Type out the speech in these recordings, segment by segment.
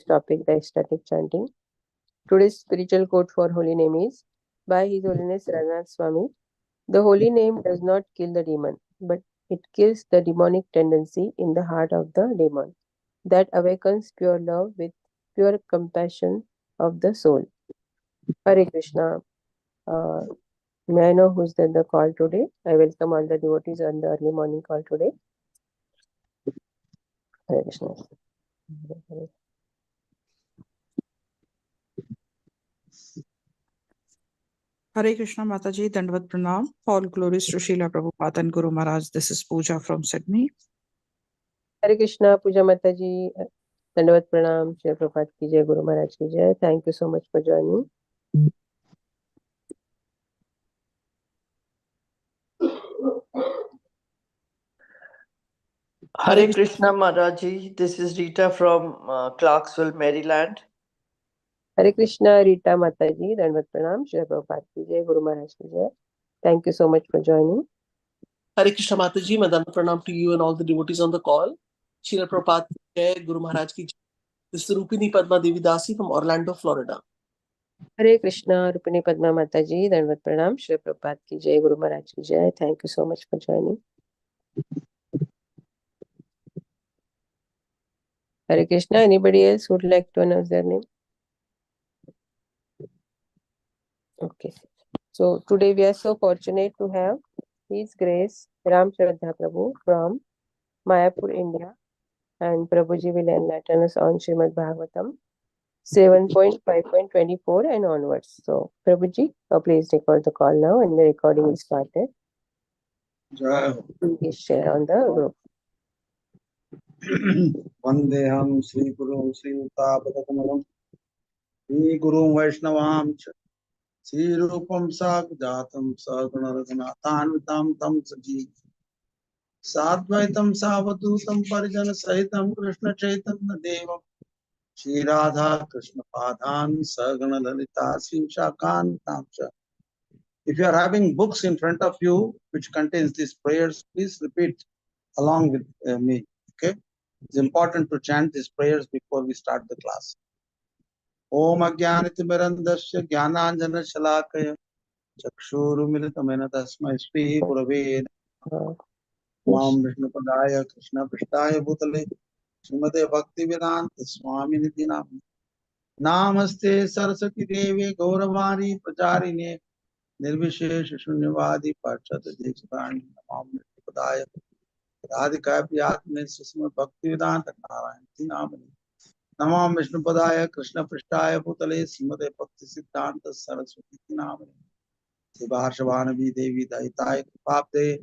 topic, the ecstatic chanting. Today's spiritual quote for holy name is by His Holiness Raghunath Swami. The holy name does not kill the demon, but it kills the demonic tendency in the heart of the demon that awakens pure love with pure compassion of the soul. Hare Krishna. Uh, may I know who's the call today? I welcome all the devotees on the early morning call today. Hare Krishna. Hare Krishna Mataji, Dandvat Pranam. All glories to Srila Prabhupada and Guru Maharaj. This is Pooja from Sydney. Hare Krishna, Pooja Mataji, Dandvat Pranam, Shri Prabhupada ki jai, Guru Maharaj ki jai. Thank you so much for joining. Hare Krishna Maharaji, this is Rita from Clarksville, Maryland. Hare Krishna, Rita Mataji, Dandvat Pranam, Shri Prabhupada ki jai, Guru Maharaj ki jai. Thank you so much for joining. Hare Krishna Mataji, Madan Pranam to you and all the devotees on the call. Shri Prabhupada ki jai, Guru Maharaj ki jai. This is Rupini Padma Devi Dasi from Orlando, Florida. Hare Krishna, Rupini Padma Mataji, Dandvat Pranam, Shri Prabhupada ki jai, Guru Maharaj ki jai. Thank you so much for joining. Hare Krishna, anybody else would like to announce their name? Okay. So today we are so fortunate to have His Grace Ram Shraddha Prabhu from Mayapur, India, and Prabhuji will enlighten us on Srimad Bhagvatam 7.5.24 and onwards. So Prabhuji, please record the call now and the recording is started. Please share on the group. Vandeham Sri Guru Sri Uttapadakamam Sri Guru Vaishnavam Sri Rupam Sakjatam Sagunaraganathanvitam Tam Saji Sadvaitam Savadutam Parijana Sahitam Krishna Chaitanya Devam Shri Radha Krishna Padhan Sagana Lalita Sri Shakan Tamcha. If you are having books in front of you which contains these prayers, please repeat along with me. Okay? It's important to chant these prayers before we start the class. Om Ajnanatimirandasya Jnananjana Shalakaya Chakshurumilitamena Tasmai Shri Gurave Namah Vishnupadaya Krishna Prishtaya Bhutale Srimate Bhaktivedanta Swami Niti Namaste Saraswati Devi Gauravani Pracharine Nirvishesha Shunyavadi Parchata Dekshitani Namah Vishnupadaya Radhika Priyatme Susma Bhaktivedanta Narayanti Namani Namam Vishnupadaya Krishna Prishtaya Bhutale Srimate Bhakti Siddhanta Saraswati Namani Siddharshavaanavi Devi Daitaya Kripapte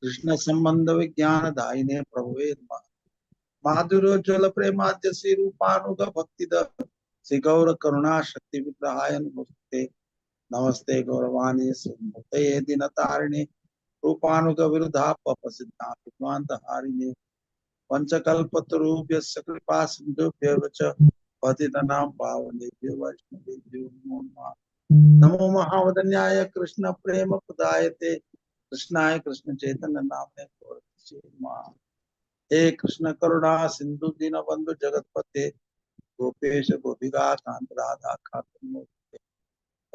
Krishna Sambandha Vijnana Daine Prabhuve Madhuro Jala Premadya Sri Rupanuga Bhaktida Sri Gaura Karuna Shakti Vigrahaya Namaste Namaste Gauravani Srimate Dinatarine Rupanuga Virudha Papa Siddhanta Vidvanta Harine Panchakalpatarubhya Sakripa Sindhubhya Vacha Patitanam Pavanebhyo Vaishnavebhyo Namo Namo Mahavadanyaya Krishna Prema Pradayate Krishnaya Krishna Chaitanya Namne Gaurasya He Krishna Karuna Sindhu Dina Bandhu Jagatpate Gopesha Gopiga Kant Radha Khatmurti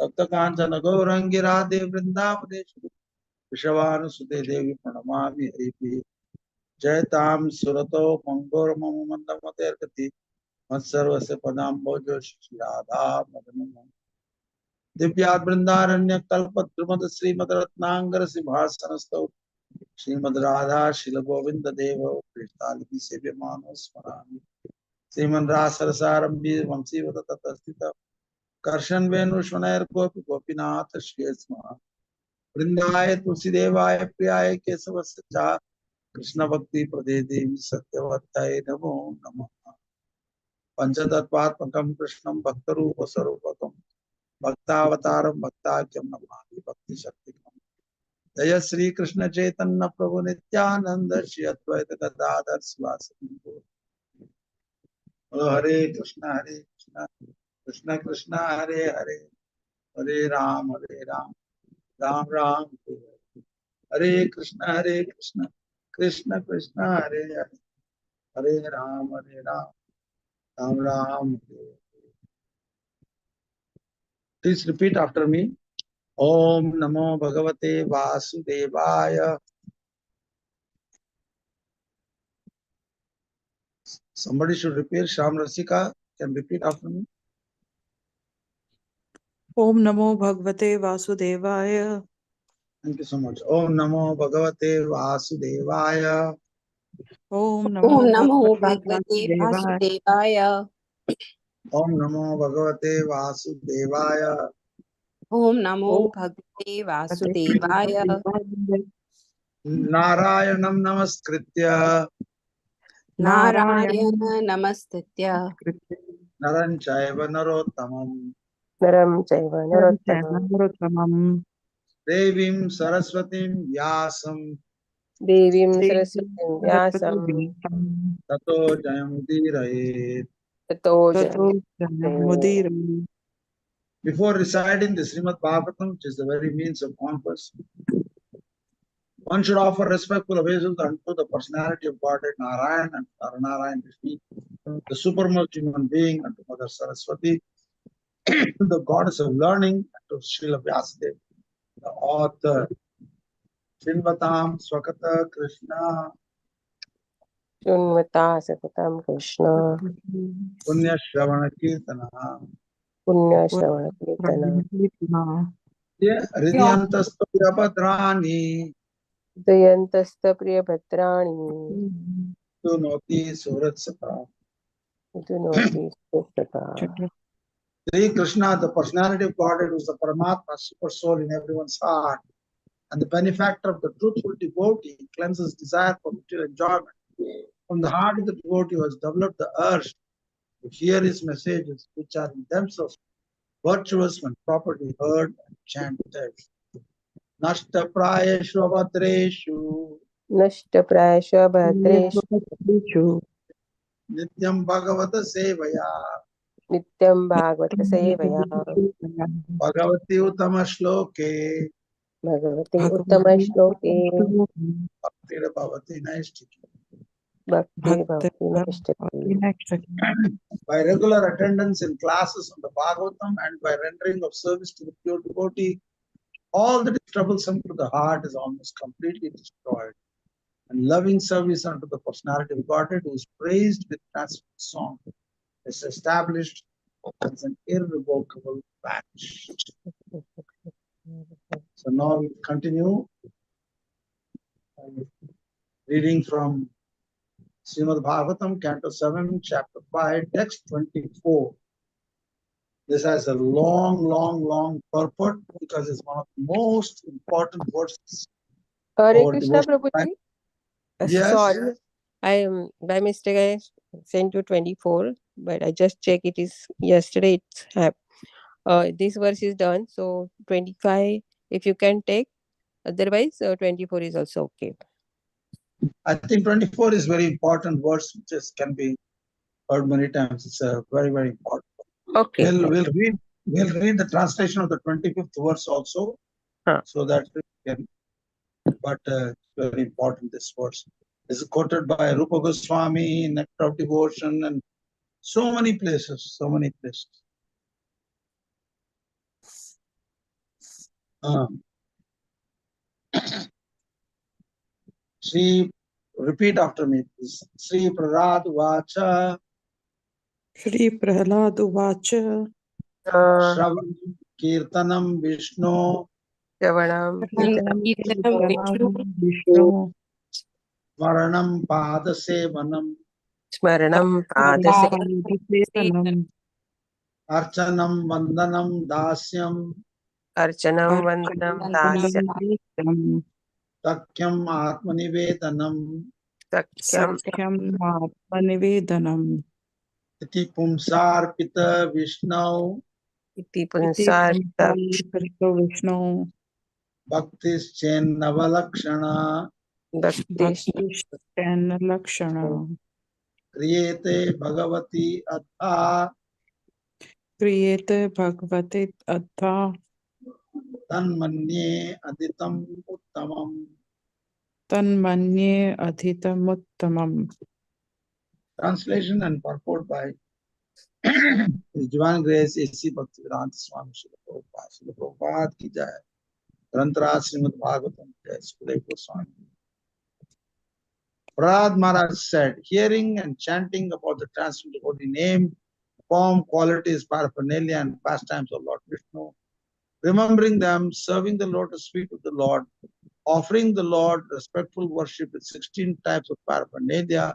Takta Kanchana Gaurangi Radhe Vrindavaneshwari Vishavanu Sute Devi Pranamami Haripi Jaitam Surato Mangor Mamamandamaterkati Matsarvase Padam Bojo Shradha Madanam Divyat Vrindaranya Kalpatrimad Srimad Ratnangara Sibhasanasto Srimad Radha Shila Govinda Deva Krishtalipi Sevyamano Smarami Sriman Rasarasarambi Vamsivata Tatastita Karshan Venu Shvanair Gopi Gopinath Shresma Vrindaya Tulsi Devaya Priyaya Kesavasya Krishna Bhakti Prade Devi Satyavattai Namo Namah Panchatatvatmakam Krishnam Bhaktarupa Sarupakam Bhaktavataram Bhaktakyam Namami Bhakti Shaktikam Jaya Sri Krishna Chaitanya Prabhu Nityananda Shri Advaita Gadadhar Sivasati Hare Krishna Krishna Krishna Hare Hare Hare Ram Ram Ram Hare Krishna Krishna Krishna Hare Hare Hare Ram Ram Ram. Please repeat after me. Om Namo Bhagavate Vasudevaya. Somebody should repeat. Sham Rasika can repeat after me. Om Namo Bhagavate Vasudevaya. Thank you so much. Om Namo Bhagavate Vasudevaya. Om Om Namo Namo Bhagavate Bhagavate Vasudevaya. Vasudevaya. Om Namo Bhagavate Vasudevaya. Om Om Namo Bhagavate Bhagavate Vasudevaya. Vasudevaya. Narayanam Namaskritya. Narayana Narayana Namastitya. Naran Chaiva Narottamam. Naram Chaiva Narottamam Narottamam. Devim Saraswatim Vyasam. Devim Devi Saraswatim Saraswati Vyasam Vyasam. Tato Jayamudiraye. Tato Tato Jayamudire. Mudir. Before reciting the Srimad Bhagavatam, which is the very means of conquest, one should offer respectful obeisance unto the personality of Godhead Narayan and Naranarayan Vishnu, the supermost human being, unto Mother Saraswati, the goddess of learning, and to Srila Vyasadeva, the author. Srinvatam Swakata Krishna Shunvata Satatam Krishna Punya Shravana Kirtana Punya Shravana Kirtana Hridyantasya Padrani Dayantasta Priyabhadrani Sunoti Surat Sata. Dunoti Sutta. Sri Krishna, the personality of Godhead, who is the Paramatma, super soul in everyone's heart, and the benefactor of the truthful devotee, cleanses desire for material enjoyment. From the heart of the devotee who has developed the urge to hear his messages, which are in themselves virtuous when properly heard and chanted. Nashta prayeshu avadreshu Nashta Prayasha Bhadreshu nityam bhagavata sevaya Nityam Bhagavata Sevaya bhagavati uttama shloke Bhagavati Uttama Shloke bhaktir bhavati naistiki. Bhakti Bhakti Nashtati. By regular attendance in classes on the Bhagavatam and by rendering of service to the pure devotee, all that is troublesome to the heart is almost completely destroyed. And loving service unto the personality of Godhead, who is praised with transcendent song, is established as an irrevocable match. So now we continue reading from Srimad Bhagavatam, Canto 7, Chapter 5, Text 24. This has a long purport because it's one of the most important verses. Hare Or Krishna devotional Prabhuji. time. Yes. Sorry, I am by mistake I sent you 24, but I just checked it is yesterday. This verse is done, so 25 if you can take. Otherwise, 24 is also okay. I think 24 is very important verse, which can be heard many times. It's a very important. Okay. We'll read the translation of the 25th verse also, so that we can. But it's very important. This verse is quoted by Rupa Goswami, Nectar of Devotion, and so many places. Sri, repeat after me, please. Sri Prarad Vacha. Shri Prahlad Uvacha. Shravan Kirtanam Vishnu. Shravanam Vishnu. Smaranam Padasevanam. Smaranam Padase Sevanam. Archanam Vandanam Dasyam. Archanam Vandanam Dasya Archanam. Takyam Atmanivedanam. Sakyam Sakyam Atmanivedanam. Iti Pumsarpita Vishnu. Iti Iti Punsarta Vishnu. Bhaktis Chen Navalakshana. Bhakti Bhakti Lakshana. Kriyete Bhagavati Atha. Kriyete Bhagavate Atha. Tanmanye Aditam Uttamam. Tanmanye Adhitamuttamam. Translation and purport by His Divine Grace A.C. Bhaktivedanta Swami Srila Prabhupada. Srila Prabhupada ki jai. Grantaraj Srimad Bhagvatam jai. Sukadeva Goswami. Prahlad Maharaj said, hearing and chanting about the transcendental holy name, form, qualities, paraphernalia, and pastimes of Lord Vishnu, remembering them, serving the lotus feet of the Lord, offering the Lord respectful worship with 16 types of paraphernalia,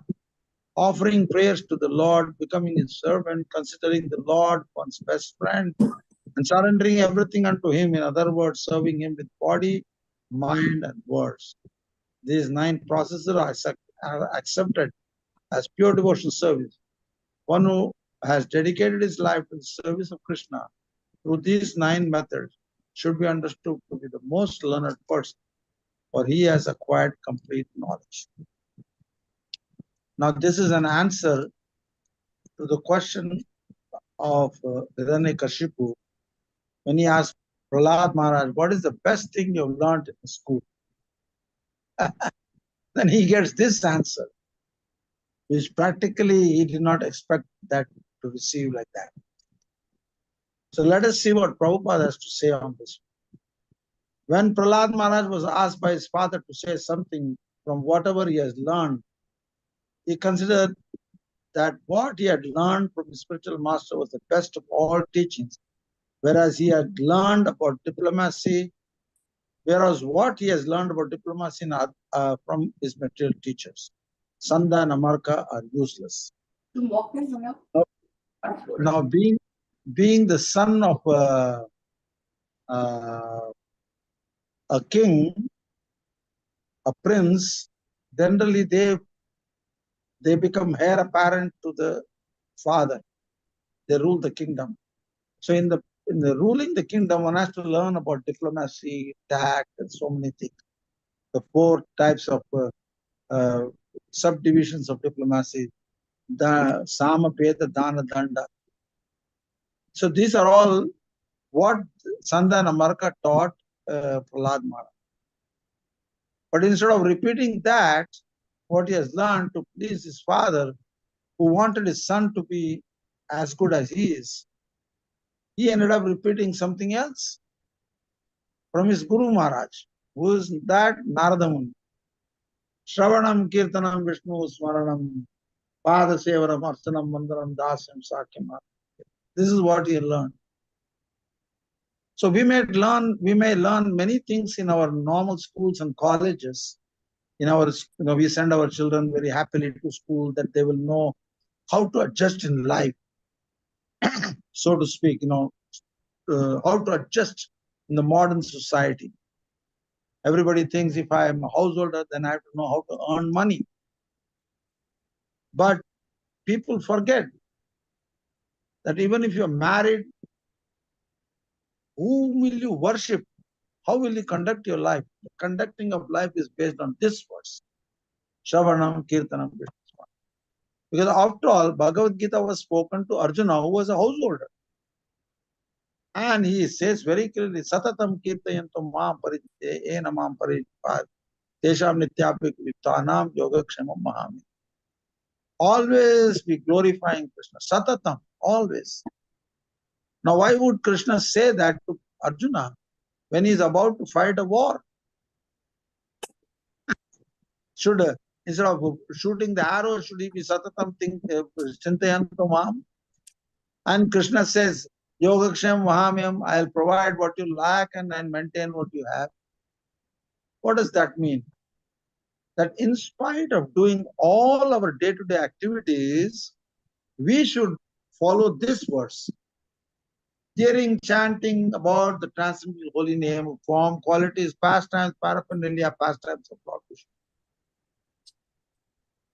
offering prayers to the Lord, becoming his servant, considering the Lord one's best friend, and surrendering everything unto him. In other words, serving him with body, mind, and words. These 9 processes are accepted as pure devotional service. One who has dedicated his life to the service of Krishna through these 9 methods should be understood to be the most learned person, for he has acquired complete knowledge. Now, this is an answer to the question of Hiranyakashipu when he asked Prahlad Maharaj, what is the best thing you've learned in school? Then he gets this answer, which practically he did not expect that to receive like that. So let us see what Prabhupada has to say on this. When Prahlad Maharaj was asked by his father to say something from whatever he has learned, he considered that what he had learned from his spiritual master was the best of all teachings, whereas he had learned about diplomacy, whereas what he has learned about diplomacy from his material teachers, Sanda and Amarka, are useless. Now, being the son of a king, a prince, generally they become heir apparent to the father. They rule the kingdom. So in the ruling the kingdom, one has to learn about diplomacy, tact, and so many things. The 4 types of subdivisions of diplomacy, the Sama, Peda, Dana, Danda. So these are all what Sanda and Amarka taught Prahlad Maharaj. But instead of repeating that, what he has learned to please his father, who wanted his son to be as good as he is, he ended up repeating something else from his Guru Maharaj, who is that Narada Muni. Shravanam, Kirtanam, Vishnu, Smaranam, Pada Sevaram, Arsanam, Mandaram, Dasyam, Sakyam. This is what he learned. So we may learn many things in our normal schools and colleges. We send our children very happily to school that they will know how to adjust in life, so to speak, how to adjust in the modern society. Everybody thinks if I am a householder, then I have to know how to earn money. But people forget that even if you're married, whom will you worship? How will you conduct your life? The conducting of life is based on this verse. Shravanam, Kirtanam, Vishnu. Because after all, Bhagavad Gita was spoken to Arjuna, who was a householder. And he says very clearly, Satatam Kirtayantam Maam Parijite, Ena Maam Parijipad, Tesham Nityapik Vittanam Yogakshemam Mahami. Always be glorifying Krishna. Satatam, always. Now, why would Krishna say that to Arjuna when he is about to fight a war? Should instead of shooting the arrow, should he be Satatam Chintayantam Maam? And Krishna says, Yogaksham Mahamyam, I'll provide what you lack and I'll maintain what you have. What does that mean? That in spite of doing all our day-to-day activities, we should follow this verse. Hearing, chanting about the transcendental holy name, form, qualities, pastimes, paraphernalia, pastimes of Lord Krishna.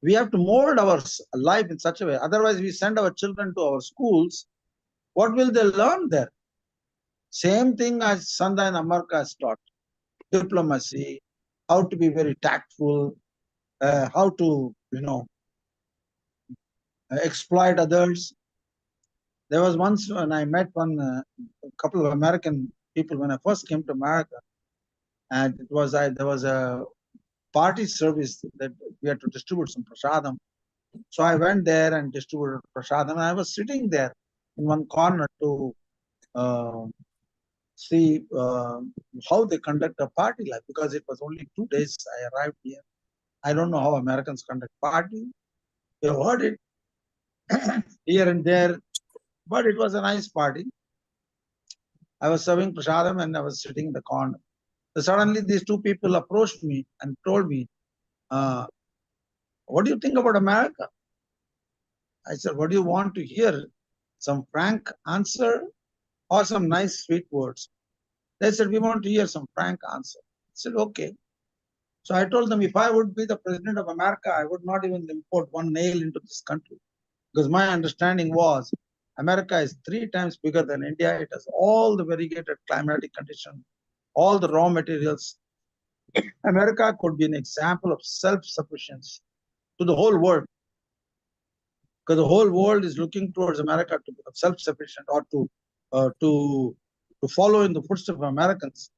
We have to mold our life in such a way. Otherwise, we send our children to our schools. What will they learn there? Same thing as Sanda and Amarka has taught. Diplomacy, how to be very tactful, how to, exploit others. There was once when I met a couple of American people when I first came to America, and there was a party service that we had to distribute some prasadam. So I went there and distributed prasadam, and I was sitting there. in one corner to see how they conduct a party life, because it was only 2 days I arrived here. I don't know how Americans conduct party. We have heard it here and there, but it was a nice party. I was serving prasadam and I was sitting in the corner. So suddenly these two people approached me and told me, what do you think about America? I said, what do you want to hear? Some frank answer or some nice sweet words? They said, we want to hear some frank answer. I said, okay. So I told them, if I would be the president of America, I would not even import one nail into this country. Because my understanding was America is 3 times bigger than India. It has all the variegated climatic conditions, all the raw materials. America could be an example of self-sufficiency to the whole world. Because the whole world is looking towards America to become self-sufficient or to follow in the footsteps of Americans.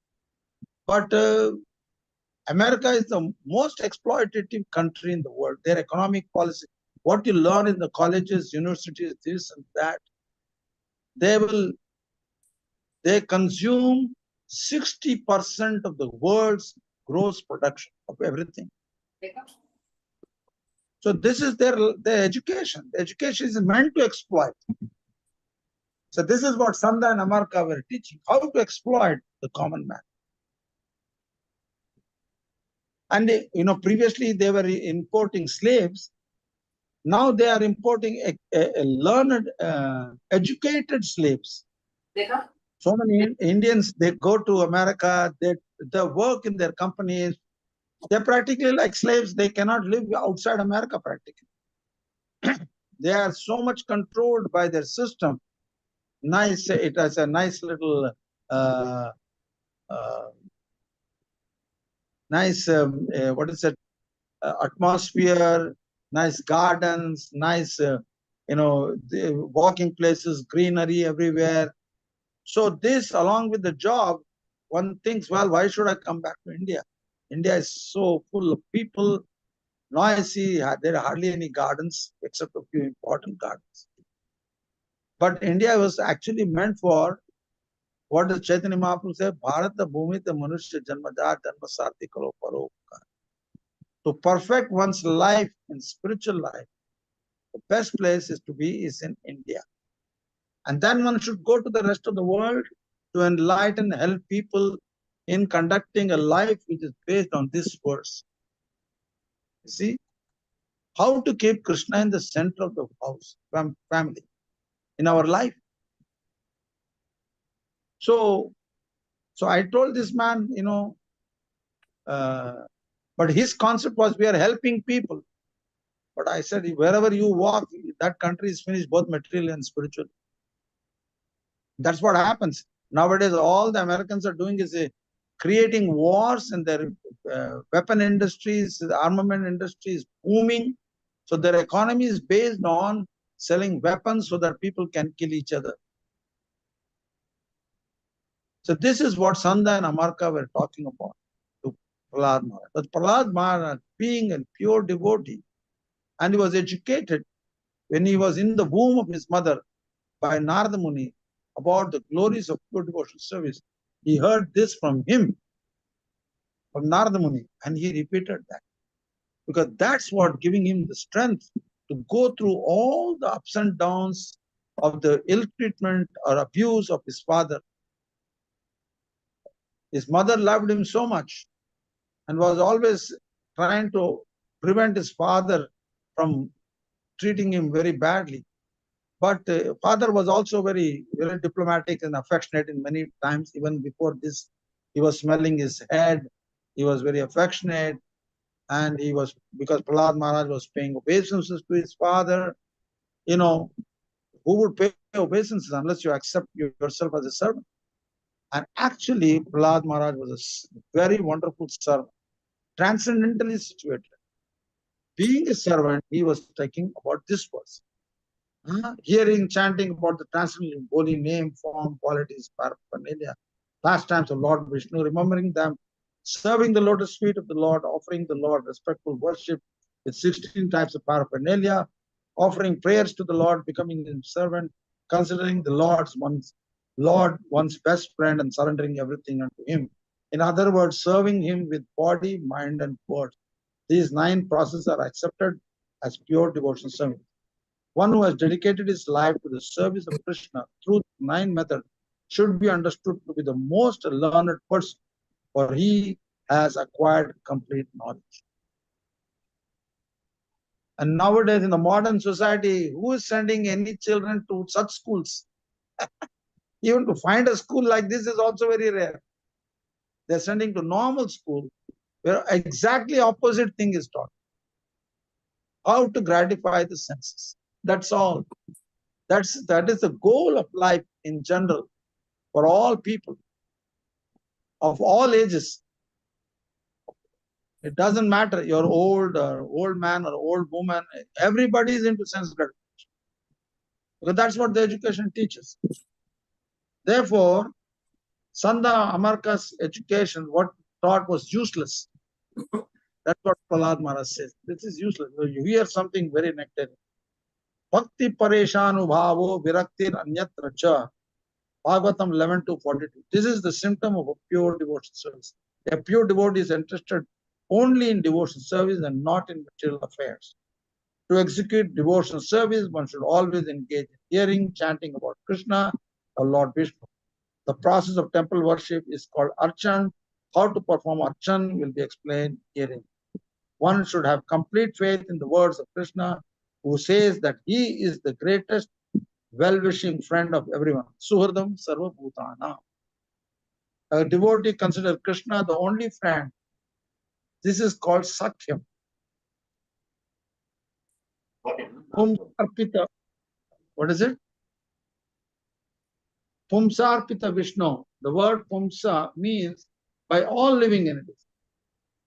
But America is the most exploitative country in the world. Their economic policy, what you learn in the colleges, universities, this and that, they consume 60% of the world's gross production of everything. So this is their education. The education is meant to exploit. So this is what Sandha and Amarka were teaching, how to exploit the common man. And previously they were importing slaves. Now they are importing learned, educated slaves. So many Indians, they go to America, they work in their companies. They're practically like slaves. They cannot live outside America practically. They are so much controlled by their system. Nice, it has a nice little, nice, what is it, atmosphere, nice gardens, nice, walking places, greenery everywhere. So this, along with the job, one thinks, well, why should I come back to India? India is so full of people, noisy. There are hardly any gardens except a few important gardens. But India was actually meant for, what does Chaitanya Mahaprabhu say? Bharata Bhumita Manushya Janmajar Dharma Sarthikalo Parokar. To perfect one's life in spiritual life, the best place is in India. And then one should go to the rest of the world to enlighten, help people in conducting a life which is based on this verse. You see, how to keep Krishna in the center of the house, family, in our life. So I told this man, but his concept was we are helping people. But I said, wherever you walk, that country is finished both materially and spiritually. That's what happens. Nowadays, all the Americans are doing is creating wars, and their weapon industries, the armament industry is booming. So their economy is based on selling weapons so that people can kill each other. So this is what Sandha and Amarka were talking about to Prahlad Maharaj. But Prahlad Maharaj, being a pure devotee, and he was educated when he was in the womb of his mother by Narada Muni about the glories of pure devotional service. He heard this from him, from Narada Muni, and he repeated that. Because that's what giving him the strength to go through all the ups and downs of the ill treatment or abuse of his father. His mother loved him so much and was always trying to prevent his father from treating him very badly. But father was also very, very diplomatic and affectionate in many times. Even before this, he was smelling his head. He was very affectionate. And he was, because Prahlad Maharaj was paying obeisances to his father, who would pay obeisances unless you accept yourself as a servant? And actually, Prahlad Maharaj was a very wonderful servant, transcendentally situated. Being a servant, he was talking about this verse. Hearing, chanting about the transcendental holy name, form, qualities, paraphernalia, pastimes of Lord Vishnu, remembering them, serving the lotus feet of the Lord, offering the Lord respectful worship with 16 types of paraphernalia, offering prayers to the Lord, becoming his servant, considering the Lord one's best friend and surrendering everything unto him. In other words, serving him with body, mind, and word. These 9 processes are accepted as pure devotional service. One who has dedicated his life to the service of Krishna through 9 methods should be understood to be the most learned person, for he has acquired complete knowledge. And nowadays, in the modern society, who is sending any children to such schools? Even to find a school like this is also very rare. They're sending to normal school where exactly opposite thing is taught. How to gratify the senses. That's all. That is the goal of life in general for all people of all ages. It doesn't matter you're old or old man or old woman. Everybody is into sense gratification because that's what the education teaches. Therefore, Sanda Amarka's education, what taught was useless. That's what Prahlad Maharaj says. This is useless. You hear something very nectarian. Bhakti pareshanu bhavo viraktir anyatra cha. Bhagvatam 11-42. This is the symptom of a pure devotion service. A pure devotee is interested only in devotion service and not in material affairs. To execute devotional service, one should always engage in hearing, chanting about Krishna or Lord Vishnu. The process of temple worship is called archan. How to perform archan will be explained herein. One should have complete faith in the words of Krishna, who says that he is the greatest well-wishing friend of everyone. Suhridam Sarva Bhutana. A devotee considers Krishna the only friend. This is called Sakhyam. Pumsarpita. What is it? Pumsarpita Vishnu. The word Pumsa means by all living entities.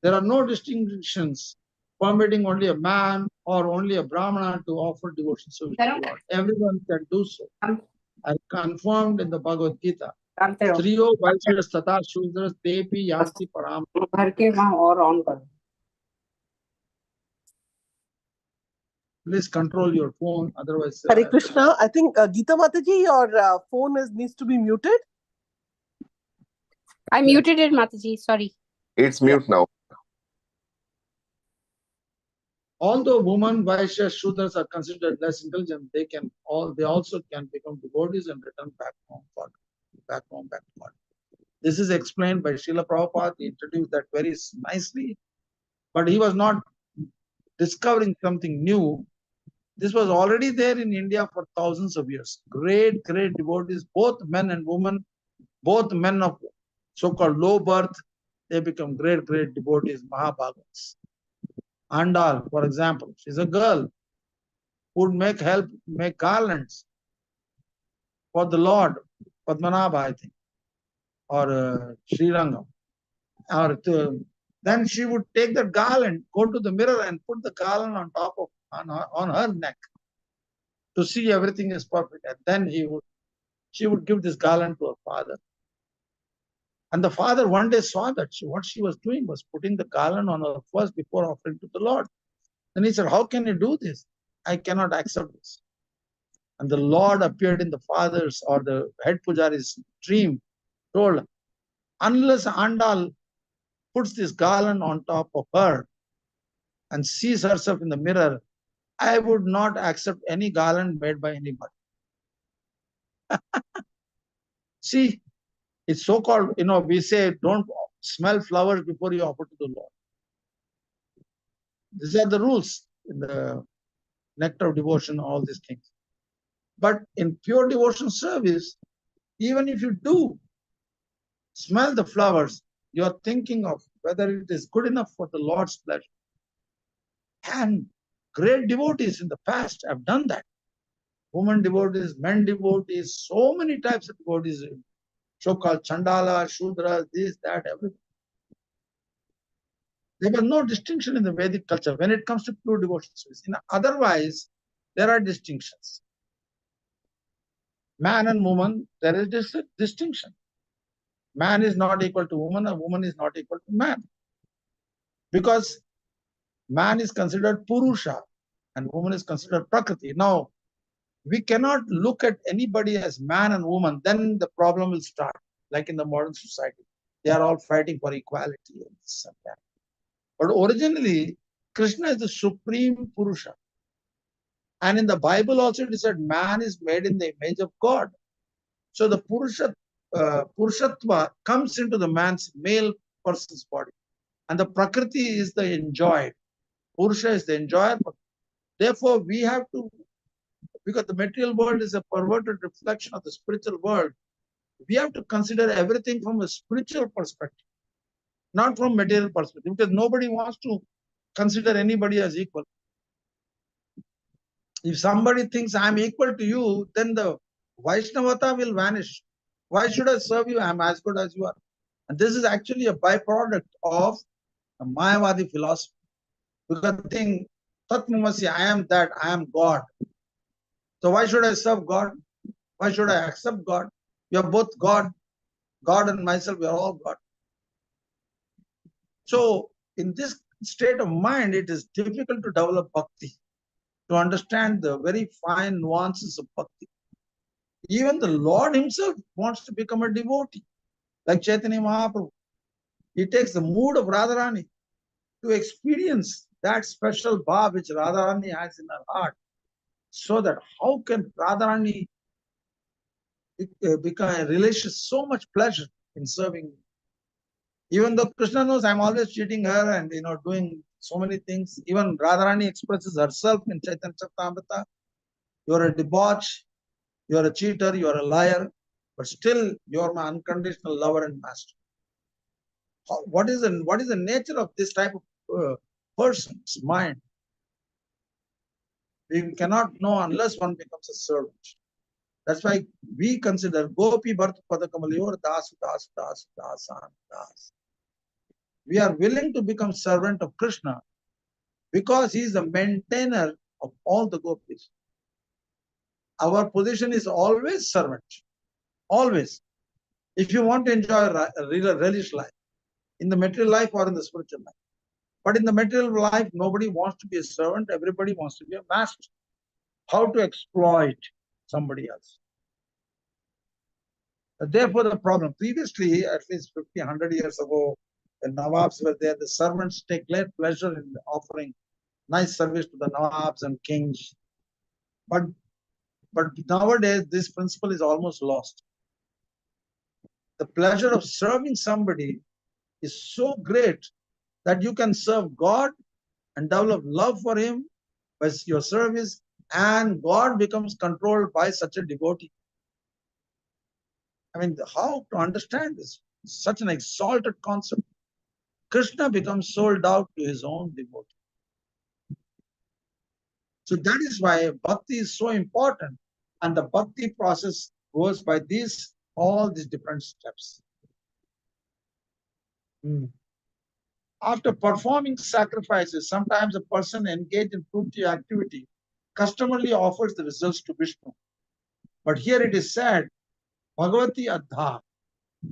There are no distinctions permitting only a man or only a Brahmana to offer devotion service to the Lord. Everyone can do so. As confirmed in the Bhagavad Gita. Striyo Vaishyas Tata Shudras Tepi Yanti Param. Please control your phone, otherwise. Hare Krishna. I think Geeta Mataji, your phone needs to be muted. I muted it, Mataji. Sorry. It's mute now. Although women, Vaishyas, Shudras are considered less intelligent, they also can become devotees and return back home back to God. This is explained by Srila Prabhupada. He introduced that very nicely, but he was not discovering something new. This was already there in India for thousands of years. Great devotees, both men and women, both men of so-called low birth, they become great devotees, Mahabhagavats. Andal, for example, she's a girl who would make garlands for the Lord, Padmanabha, I think, or Srirangam. Then she would take the garland, go to the mirror and put the garland on top of on her neck to see everything is perfect. And then she would give this garland to her father. And the father one day saw that what she was doing was putting the garland on her first before offering to the Lord. Then he said, how can you do this? I cannot accept this. And the Lord appeared in the father's or the head pujari's dream, told, unless Andal puts this garland on top of her and sees herself in the mirror, I would not accept any garland made by anybody. See, it's so-called, we say don't smell flowers before you offer to the Lord. These are the rules in the nectar of devotion, all these things. But in pure devotion service, even if you do smell the flowers, you are thinking of whether it is good enough for the Lord's pleasure. And great devotees in the past have done that. Women devotees, men devotees, so many types of devotees, so-called Chandala, Shudra, this, that, everything. There was no distinction in the Vedic culture when it comes to pure devotion service. Otherwise, there are distinctions. Man and woman, there is this distinction. Man is not equal to woman, and woman is not equal to man. Because man is considered Purusha and woman is considered Prakriti. Now, We cannot look at anybody as man and woman, then the problem will start. Like in the modern society, they are all fighting for equality and this and that. But originally, Krishna is the supreme Purusha. And in the Bible also it is said man is made in the image of God. So the Purushatva comes into the man's male person's body. And the Prakriti is the enjoyed. Purusha is the enjoyer. Therefore, we have to, because the material world is a perverted reflection of the spiritual world, we have to consider everything from a spiritual perspective, not from material perspective, because nobody wants to consider anybody as equal. If somebody thinks I'm equal to you, then the Vaishnavata will vanish. Why should I serve you? I'm as good as you are. And this is actually a byproduct of a Mayavadi philosophy. Because they think, Tatmamasi, I am that, I am God. So why should I serve God? Why should I accept God? We are both God. God and myself, we are all God. So in this state of mind, it is difficult to develop bhakti, to understand the very fine nuances of bhakti. Even the Lord himself wants to become a devotee, like Chaitanya Mahaprabhu. He takes the mood of Radharani to experience that special bhav which Radharani has in her heart, so that how can Radharani become relish so much pleasure in serving me? Even though Krishna knows I'm always cheating her and doing so many things, even Radharani expresses herself in Chaitanya Charitamrita. You're a debauch, you're a cheater, you're a liar, but still you're my unconditional lover and master. What is the nature of this type of person's mind? We cannot know unless one becomes a servant. That's why we consider Gopi Bharta Padakamalyor Das Das Das Dasan Das. We are willing to become servant of Krishna because he is the maintainer of all the gopis. Our position is always servant. Always. If you want to enjoy a religious life, in the material life or in the spiritual life. But in the material life, nobody wants to be a servant. Everybody wants to be a master. How to exploit somebody else. Therefore, the problem. Previously, at least 50, 100 years ago, when Nawabs were there, the servants take great pleasure in offering nice service to the Nawabs and kings. But nowadays, this principle is almost lost. The pleasure of serving somebody is so great that you can serve God and develop love for him by your service, and God becomes controlled by such a devotee. I mean, how to understand this? Such an exalted concept. Krishna becomes sold out to his own devotee. So that is why bhakti is so important. And the bhakti process goes by all these different steps. After performing sacrifices, sometimes a person engaged in fruitive activity customarily offers the results to Vishnu. But here it is said, Bhagavati Adha,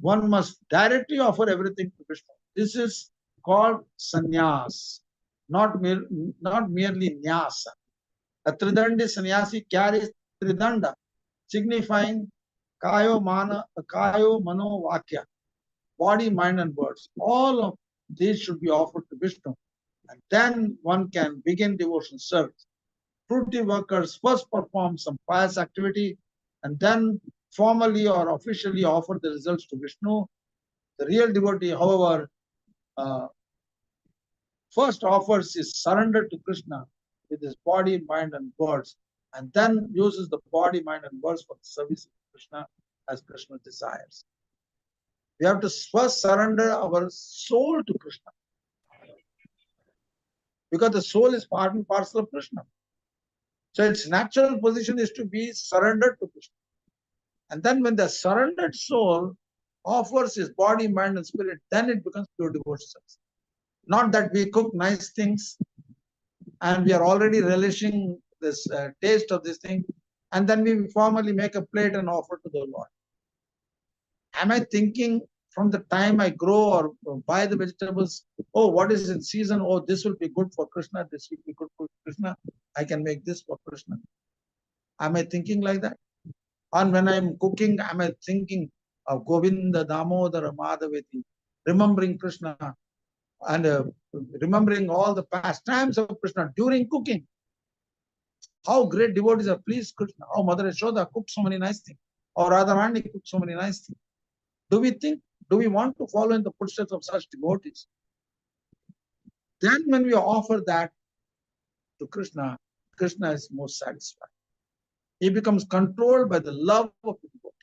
one must directly offer everything to Vishnu. This is called sannyas, not merely nyasa. A tridandi sannyasi carries tridanda, signifying kayo mano vakya, body, mind, and words. All of these should be offered to Vishnu, and then one can begin devotional service. Fruitive workers first perform some pious activity and then formally or officially offer the results to Vishnu. The real devotee, however, first offers his surrender to Krishna with his body, mind, and words, and then uses the body, mind, and words for the service of Krishna as Krishna desires. We have to first surrender our soul to Krishna, because the soul is part and parcel of Krishna. So its natural position is to be surrendered to Krishna. And then when the surrendered soul offers his body, mind, and spirit, then it becomes pure devotional service. Not that we cook nice things and we are already relishing this taste of this thing, and then we formally make a plate and offer to the Lord. Am I thinking from the time I grow or buy the vegetables, oh, what is in season? Oh, this will be good for Krishna. This will be good for Krishna. I can make this for Krishna. Am I thinking like that? And when I'm cooking, am I thinking of Govinda, Damodara, Madhaveti, remembering Krishna and remembering all the pastimes of Krishna during cooking? How great devotees are pleased Krishna. How Mother Yashoda cooked so many nice things. Or Radharani cooked so many nice things. Do we want to follow in the footsteps of such devotees? Then when we offer that to Krishna, Krishna is most satisfied. He becomes controlled by the love of the devotee.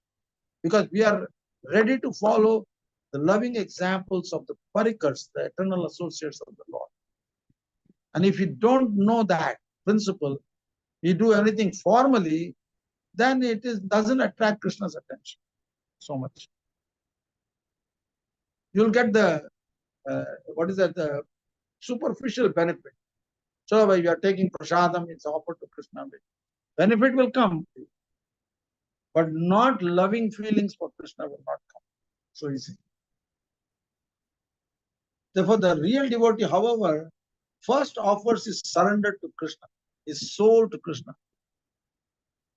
Because we are ready to follow the loving examples of the parikars, the eternal associates of the Lord. And if you don't know that principle, you do anything formally, then it doesn't attract Krishna's attention so much. You'll get the the superficial benefit. So when you are taking prasadam, it's offered to Krishna. Benefit will come, but not loving feelings for Krishna will not come so easy. Therefore, the real devotee, however, first offers his surrender to Krishna, his soul to Krishna,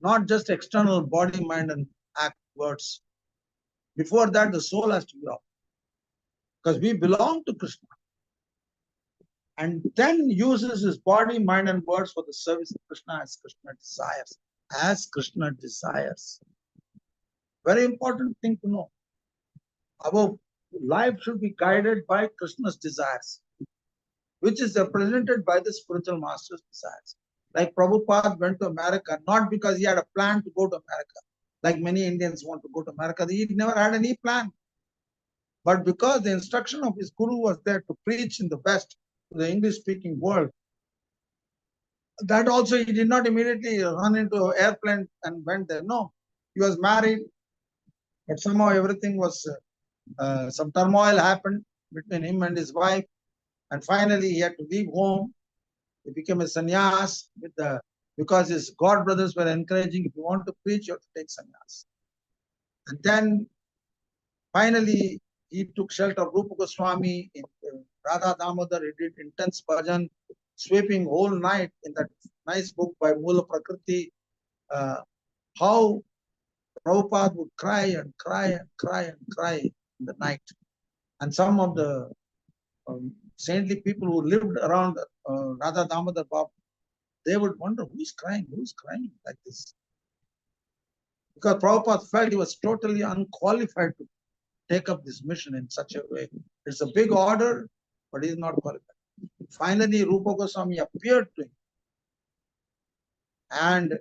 not just external body, mind, and act, words. Before that, the soul has to be offered. Because we belong to Krishna. And then uses his body, mind, and words for the service of Krishna as Krishna desires. As Krishna desires. Very important thing to know. Our life should be guided by Krishna's desires, which is represented by the spiritual master's desires. Like Prabhupada went to America, not because he had a plan to go to America, like many Indians want to go to America. He never had any plan. But because the instruction of his guru was there to preach in the West, to the English-speaking world, that also he did not immediately run into an airplane and went there. No, he was married, but somehow everything was, some turmoil happened between him and his wife. And finally, he had to leave home. He became a sannyas because his god brothers were encouraging, if you want to preach, you have to take sannyas. And then finally, he took shelter of Rupa Goswami in Radha Damodar. He did intense bhajan, sweeping whole night in that nice book by Mula Prakriti. How Prabhupada would cry and cry and cry and cry in the night. And some of the saintly people who lived around Radha Damodar Baba, they would wonder, who's crying like this? Because Prabhupada felt he was totally unqualified to take up this mission in such a way. It's a big order, but he is not qualified. Finally, Rupa Goswami appeared to him and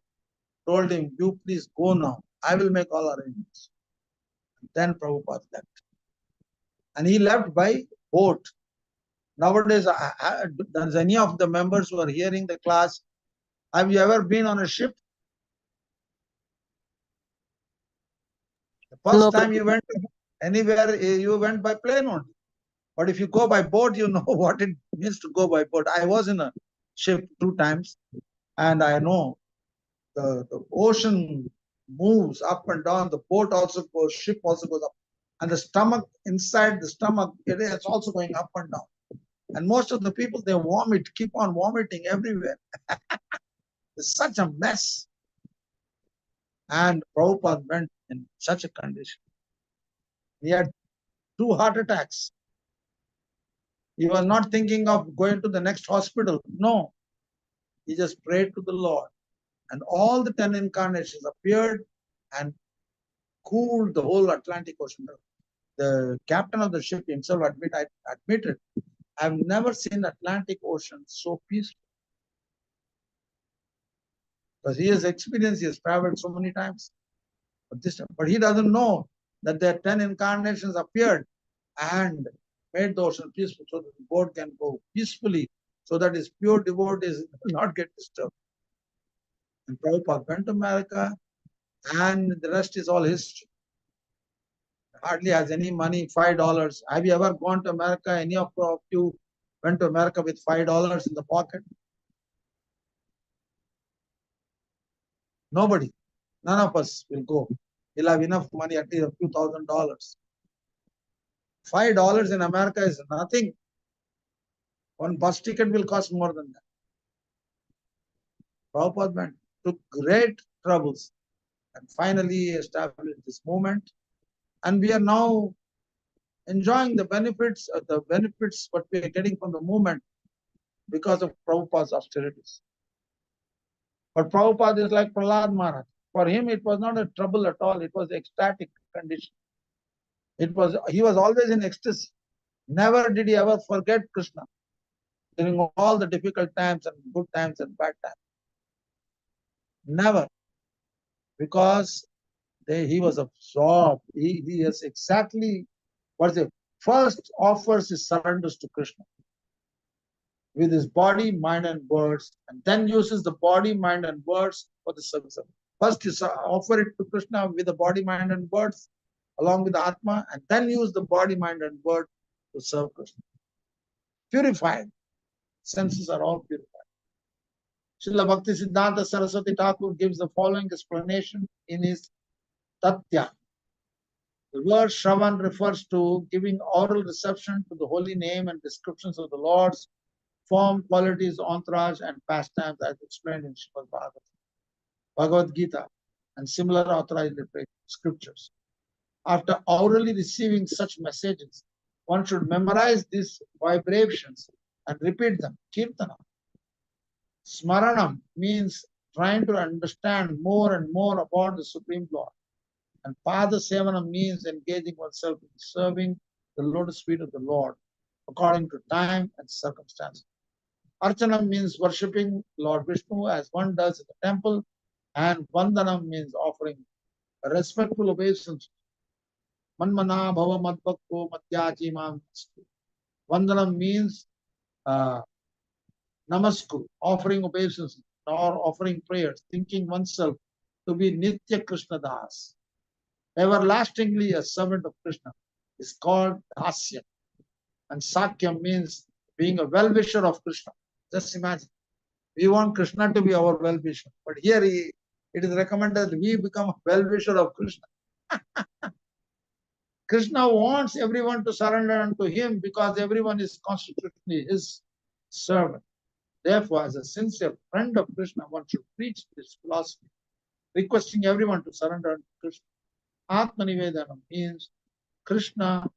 told him, you please go now. I will make all arrangements. Then Prabhupada left. And he left by boat. Nowadays, does any of the members who are hearing the class, have you ever been on a ship? The first time you went anywhere, you went by plane only. But if you go by boat, you know what it means to go by boat. I was in a ship 2 times, and I know the ocean moves up and down. The boat also goes, ship also goes up. And the stomach, inside the stomach, it's also going up and down. And most of the people, they vomit, keep on vomiting everywhere. It's such a mess. And Prabhupada went in such a condition. He had 2 heart attacks. He was not thinking of going to the next hospital. No. He just prayed to the Lord. And all the 10 incarnations appeared and cooled the whole Atlantic Ocean. The captain of the ship himself admitted, I've never seen Atlantic Ocean so peaceful. Because he has experienced, he has traveled so many times. But he doesn't know that the 10 incarnations appeared and made the ocean peaceful so that the boat can go peacefully, so that his pure devotees will not get disturbed. And Prabhupada went to America, and the rest is all history. Hardly has any money, $5. Have you ever gone to America? Any of you went to America with $5 in the pocket? Nobody. None of us will go. We'll have enough money, at least a few $1,000s. $5 in America is nothing. One bus ticket will cost more than that. Prabhupada went, took great troubles. And finally established this movement. And we are now enjoying the benefits what we are getting from the movement because of Prabhupada's austerities. But Prabhupada is like Prahlad Maharaj. For him, it was not a trouble at all. It was ecstatic condition. He was always in ecstasy. Never did he ever forget Krishna during all the difficult times and good times and bad times. Never. Because he was absorbed. He has exactly what's it? First offers his surrenders to Krishna with his body, mind, and words, and then uses the body, mind, and words for the service of. First, you offer it to Krishna with the body, mind, and words, along with the Atma, and then use the body, mind, and word to serve Krishna. Purified. Senses are all purified. Srila Bhakti Siddhanta Saraswati Thakur gives the following explanation in his Tatya. The word Shravan refers to giving oral reception to the holy name and descriptions of the Lord's form, qualities, entourage, and pastimes as explained in Srimad Bhagavatam, Bhagavad Gita, and similar authorized scriptures. After orally receiving such messages, one should memorize these vibrations and repeat them. Kirtana. Smaranam means trying to understand more and more about the Supreme Lord. And Pada Sevanam means engaging oneself in serving the lotus feet of the Lord according to time and circumstances. Archanam means worshipping Lord Vishnu as one does in the temple, and Vandanam means offering a respectful obeisance. Manmana bhava madbhakto madhyaji mam. Vandanam means namaskuru, offering obeisance or offering prayers, thinking oneself to be Nitya Krishna Das, everlastingly a servant of Krishna, is called Dasya. And Sakyam means being a well-wisher of Krishna. Just imagine. We want Krishna to be our well-wisher. But here it is recommended that we become a well-wisher of Krishna. Krishna wants everyone to surrender unto him because everyone is constitutionally his servant. Therefore, as a sincere friend of Krishna, one should preach this philosophy, requesting everyone to surrender unto Krishna. Atmanivedanam means Krishna,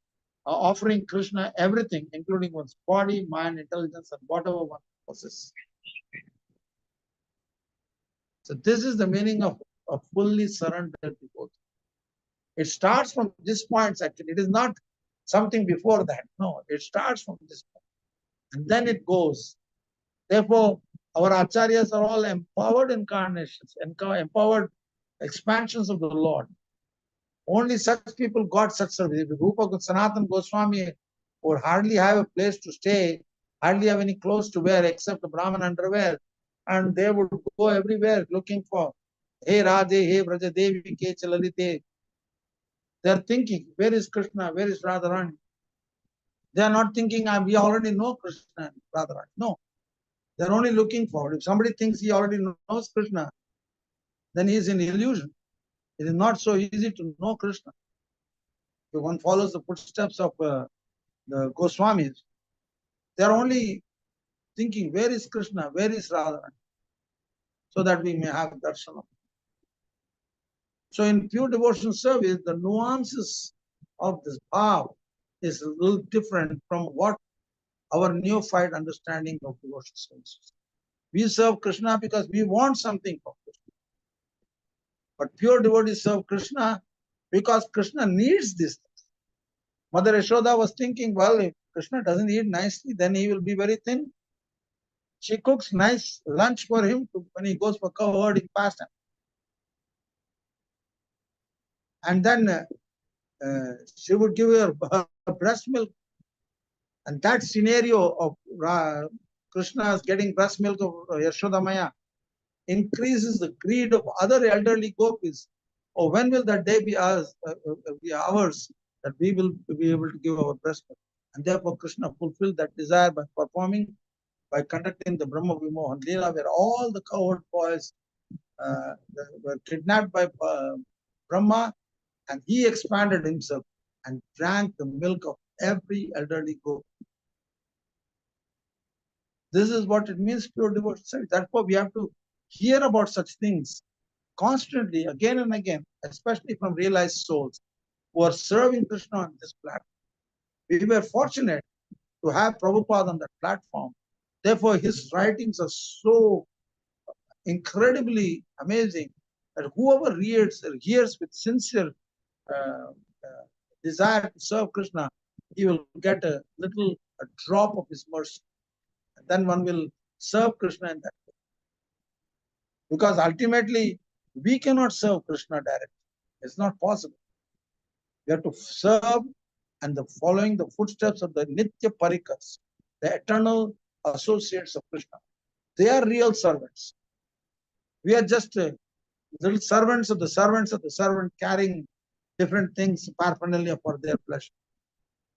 offering Krishna everything, including one's body, mind, intelligence, and whatever one possesses. So this is the meaning of a fully surrendered devotee. It starts from this point, actually. It is not something before that. No, it starts from this point. And then it goes. Therefore, our acharyas are all empowered incarnations, empowered expansions of the Lord. Only such people got such service. If Rupa Sanatana Goswami would hardly have a place to stay, hardly have any clothes to wear except the Brahman underwear, and they would go everywhere looking for, hey Radhe, hey Braja Devi, ke Chalalite. They are thinking, where is Krishna, where is Radharani? They are not thinking, we already know Krishna and Radharani. No, they are only looking for it. If somebody thinks he already knows Krishna, then he is in illusion. It is not so easy to know Krishna. If one follows the footsteps of the Goswamis, they are only thinking, where is Krishna, where is Radharani? So that we may have darshan. So in pure devotional service, the nuances of this bhav is a little different from what our neophyte understanding of devotional service is. We serve Krishna because we want something from Krishna. But pure devotees serve Krishna because Krishna needs this. Mother Yashoda was thinking, well, if Krishna doesn't eat nicely, then he will be very thin. She cooks nice lunch for him when he goes for cow herding pastime. And then she would give her breast milk. And that scenario of Krishna's getting breast milk of Yashoda Maya increases the greed of other elderly gopis. Oh, when will that day be ours that we will be able to give our breast milk? And therefore Krishna fulfilled that desire by conducting the Brahma Vimohan Leela, where all the cowherd boys were kidnapped by Brahma, and he expanded himself and drank the milk of every elderly goat. This is what it means, pure devotion. Therefore, we have to hear about such things constantly, again and again, especially from realized souls who are serving Krishna on this platform. We were fortunate to have Prabhupada on that platform. Therefore, his writings are so incredibly amazing that whoever hears with sincere uh, desire to serve Krishna, he will get a drop of his mercy. And then one will serve Krishna in that way. Because ultimately, we cannot serve Krishna directly. It's not possible. We have to serve and following the footsteps of the Nitya Parikas, the eternal associates of Krishna. They are real servants. We are just little servants of the servant carrying different things, paraphernalia for their pleasure.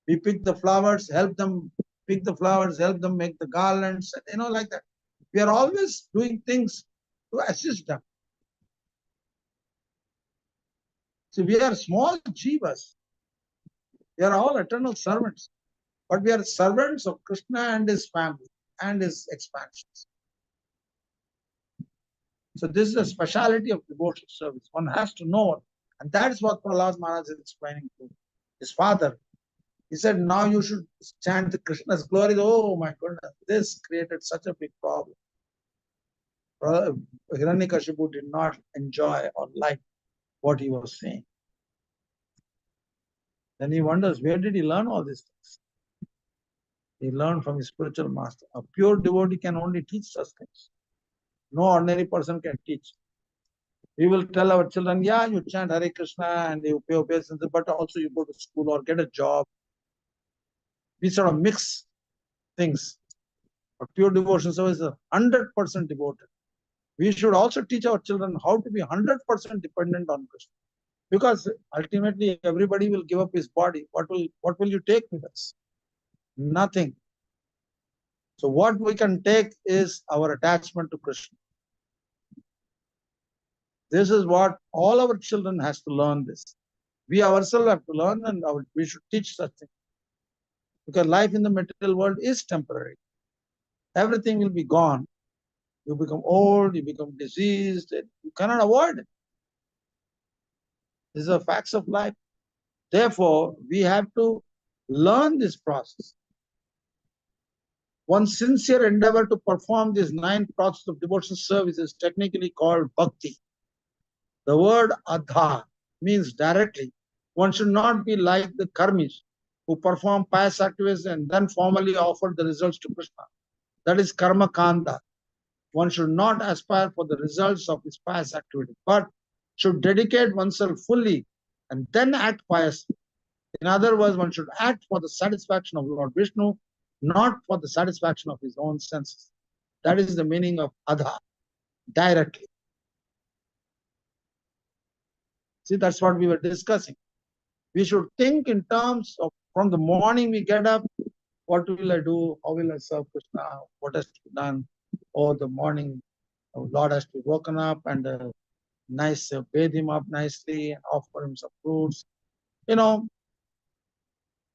We pick the flowers, help them pick the flowers, help them make the garlands, like that. We are always doing things to assist them. So we are small jivas. We are all eternal servants. But we are servants of Krishna and his family and his expansions. So this is a speciality of devotional service. One has to know. And that is what Prahlad Maharaj is explaining to his father. He said, now you should chant Krishna's glories. Oh my goodness, this created such a big problem. Hiranyakashipu did not enjoy or like what he was saying. Then he wonders, where did he learn all these things? He learned from his spiritual master. A pure devotee can only teach such things. No ordinary person can teach. We will tell our children, yeah, you chant Hare Krishna and you pay obeisance, but also you go to school or get a job. We sort of mix things. A pure devotion service is 100% devoted. We should also teach our children how to be 100% dependent on Krishna. Because ultimately everybody will give up his body. What will you take with us? Nothing. So what we can take is our attachment to Krishna. This is what all our children has to learn this. We ourselves have to learn and we should teach such things. Because life in the material world is temporary. Everything will be gone. You become old, you become diseased, you cannot avoid it. These are facts of life. Therefore, we have to learn this process. One sincere endeavor to perform these 9 processes of devotional service is technically called bhakti. The word adha means directly. One should not be like the karmis who perform pious activities and then formally offer the results to Krishna. That is karma kanda. One should not aspire for the results of his pious activity, but should dedicate oneself fully and then act piously. In other words, one should act for the satisfaction of Lord Vishnu, not for the satisfaction of his own senses. That is the meaning of adha, directly. See, that's what we were discussing. We should think in terms of from the morning we get up, what will I do? How will I serve Krishna? What has to be done? Oh, the morning, Lord has to be woken up and bathe him up nicely and offer him some fruits, and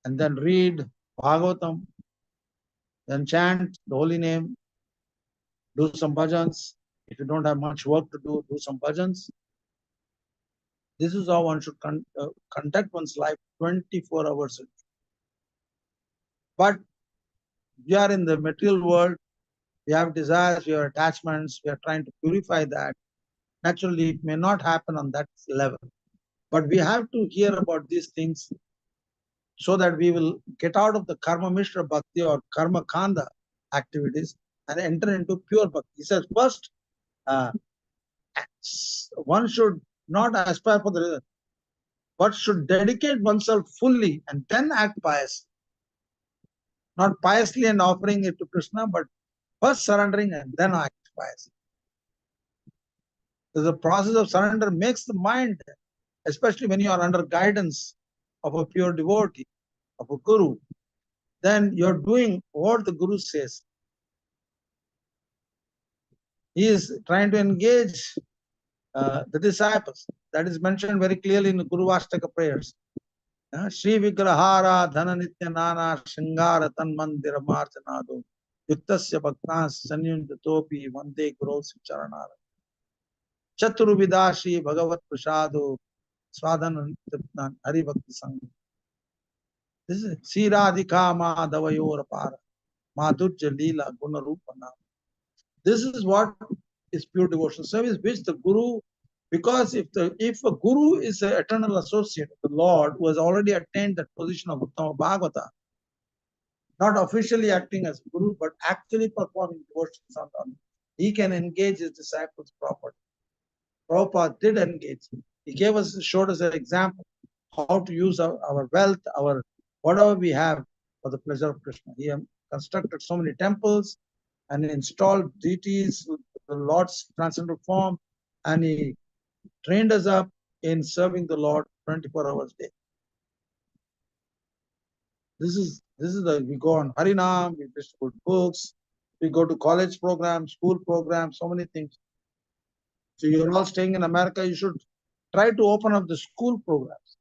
then read Bhagavatam, then chant the holy name, do some bhajans. If you don't have much work to do some bhajans. This is how one should conduct one's life 24 hours a day. But we are in the material world. We have desires, we have attachments, we are trying to purify that. Naturally, it may not happen on that level. But we have to hear about these things so that we will get out of the karma mishra bhakti or karma kanda activities and enter into pure bhakti. He says, first, one should not aspire for the result, but should dedicate oneself fully and then act piously. Not piously and offering it to Krishna, but first surrendering and then act piously. So the process of surrender makes the mind, especially when you are under guidance of a pure devotee, of a guru, then you're doing what the guru says. He is trying to engage the disciples. That is mentioned very clearly in the Guru Vashtaka prayers. Shri Vigrahara Dhana Nitya Nana Shingara Tan Mandira Marjanado Yuktasya Bhaktas Sanyundatopi Vande Guru Charanara. Chaturvidashi Bhagavat Prasado Swadhana Hari Bhakti Sangha. This is Siradhika Madhavayor Para Madhurya Leela Guna Rupana. This is what is pure devotional service, which the Guru, because if a Guru is an eternal associate of the Lord who has already attained that position of Uttama Bhagavata, not officially acting as Guru, but actually performing devotional sadhana, he can engage his disciples properly. Prabhupada did engage. He showed us an example how to use our wealth, our whatever we have for the pleasure of Krishna. He constructed so many temples and installed deities with the Lord's transcendental form, and he trained us up in serving the Lord 24 hours a day. This is we go on Harinam, we distribute books, we go to college programs, school programs, so many things. So you're all staying in America, you should try to open up the school programs.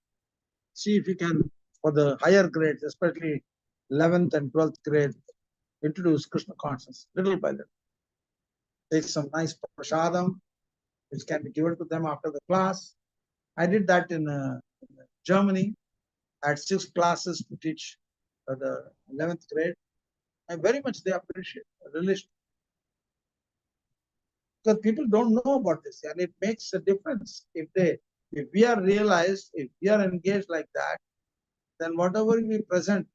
See if you can, for the higher grades, especially 11th and 12th grade, introduce Krishna consciousness little by little. Take some nice prasadam, which can be given to them after the class. I did that in Germany. I had 6 classes to teach the 11th grade. And very much they appreciate religion. Because people don't know about this, and it makes a difference. If we are realized, if we are engaged like that, then whatever we present,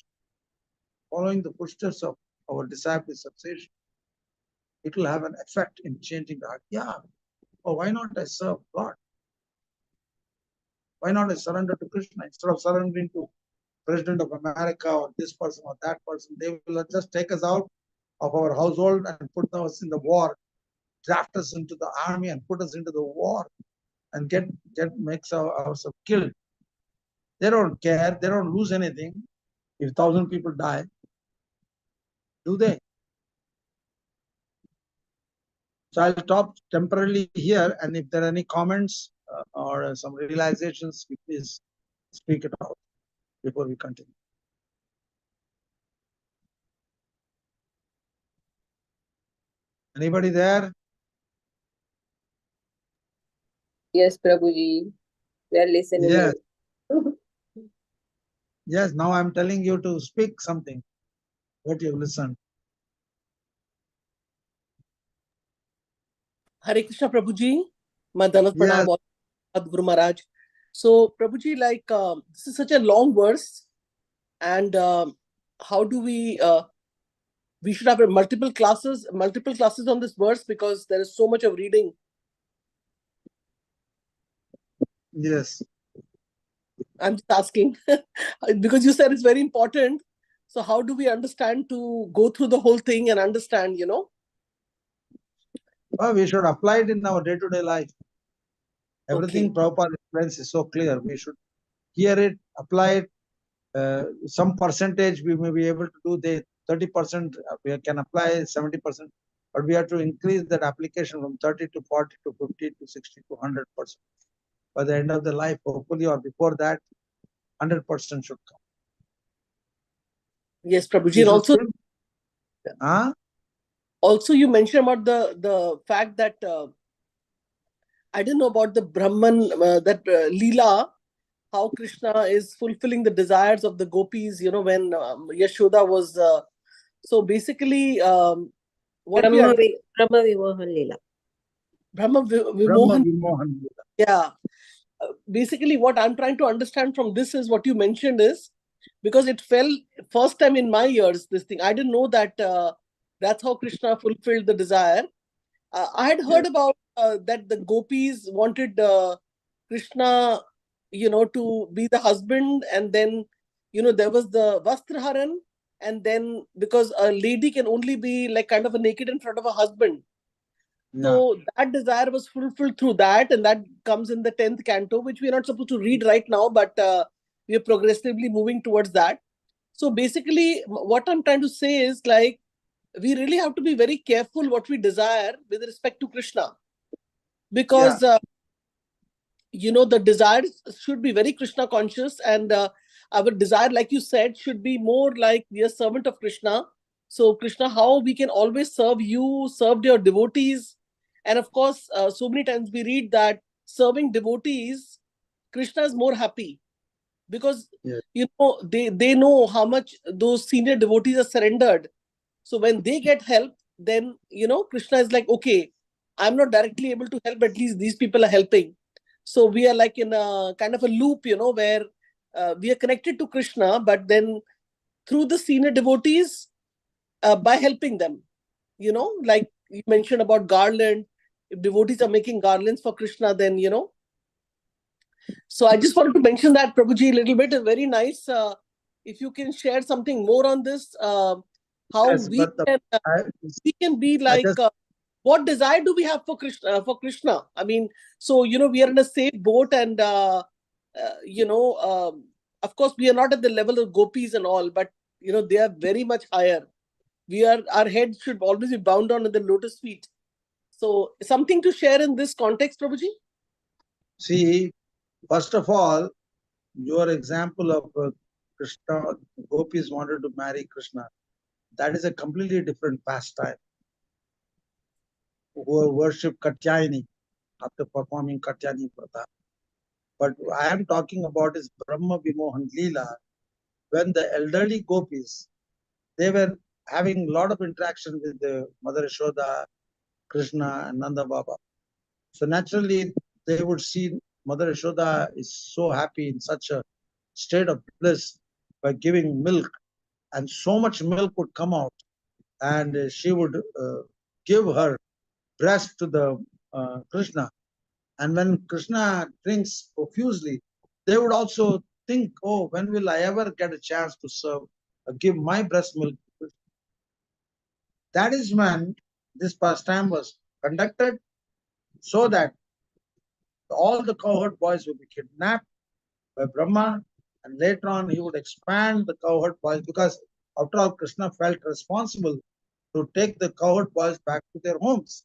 following the footsteps of our disciples' succession, it will have an effect in changing the heart. Yeah, oh, why not I serve God? Why not I surrender to Krishna instead of surrendering to President of America or this person or that person? They will just take us out of our household and put us in the war, draft us into the army and put us into the war, and makes ourselves killed. They don't care. They don't lose anything if 1,000 people die. Do they? So I'll stop temporarily here, and if there are any comments or some realizations, please speak it out before we continue. Anybody there? Yes, Prabhuji. We are listening. Yes. Yes, now I'm telling you to speak something, what you've listened. Hare Krishna Prabhuji, Madanat Pranam, Guru Maharaj. So Prabhuji, like this is such a long verse, and how do we should have multiple classes on this verse because there is so much of reading. Yes. I'm just asking because you said it's very important. So how do we understand to go through the whole thing and understand, Well, we should apply it in our day-to-day life. Everything Prabhupada explains is so clear. We should hear it, apply it. Some percentage we may be able to do. 30% we can apply, 70%. But we have to increase that application from 30 to 40 to 50 to 60 to 100%. By the end of the life, hopefully, or before that, 100% should come. Yes, Prabhuji. And also you mentioned about the fact that I didn't know about the Brahman, that Leela, how Krishna is fulfilling the desires of the gopis, when Yashoda was. So basically, what Brahma Vimohan Leela. Brahma Vimohan Leela. Yeah. Basically, what I'm trying to understand from this is what you mentioned is, because it fell first time in my ears, this thing. I didn't know that that's how Krishna fulfilled the desire. I had heard about that the gopis wanted Krishna, to be the husband, and then, there was the Vastraharan, and then because a lady can only be like kind of a naked in front of a husband. Yeah. So that desire was fulfilled through that, and that comes in the 10th canto, which we are not supposed to read right now, but we are progressively moving towards that. So basically, what I'm trying to say is like, we really have to be very careful what we desire with respect to Krishna. Because, the desires should be very Krishna conscious, and our desire, like you said, should be more like we are servant of Krishna. So Krishna, how we can always serve you, serve your devotees, And of course, so many times we read that serving devotees, Krishna is more happy because they know how much those senior devotees are surrendered. So when they get help, then Krishna is like, okay, I'm not directly able to help, at least these people are helping. So we are like in a kind of a loop, where we are connected to Krishna, but then through the senior devotees, by helping them, like you mentioned about garland. If devotees are making garlands for Krishna, then so I just wanted to mention that, Prabhuji, a little bit. Very nice. If you can share something more on this, how Yes, but we can be like, what desire do we have for Krishna? I mean, so we are in a safe boat, and of course, we are not at the level of gopis and all, but they are very much higher. Our head should always be bound on the lotus feet. So something to share in this context, Prabhuji? See, first of all, your example of Krishna, gopis wanted to marry Krishna, that is a completely different pastime. Who worship Katyayani after performing Katyayani Pratha. But I am talking about is Brahma Vimohan Leela, when the elderly gopis, they were having a lot of interaction with the Mother Yashoda, Krishna, and Nanda Baba. So naturally, they would see Mother Yashoda is so happy in such a state of bliss by giving milk, and so much milk would come out, and she would give her breast to the Krishna. And when Krishna drinks profusely, they would also think, oh, when will I ever get a chance to serve, give my breast milk? That is when this pastime was conducted, so that all the cowherd boys would be kidnapped by Brahma, and later on he would expand the cowherd boys, because after all, Krishna felt responsible to take the cowherd boys back to their homes.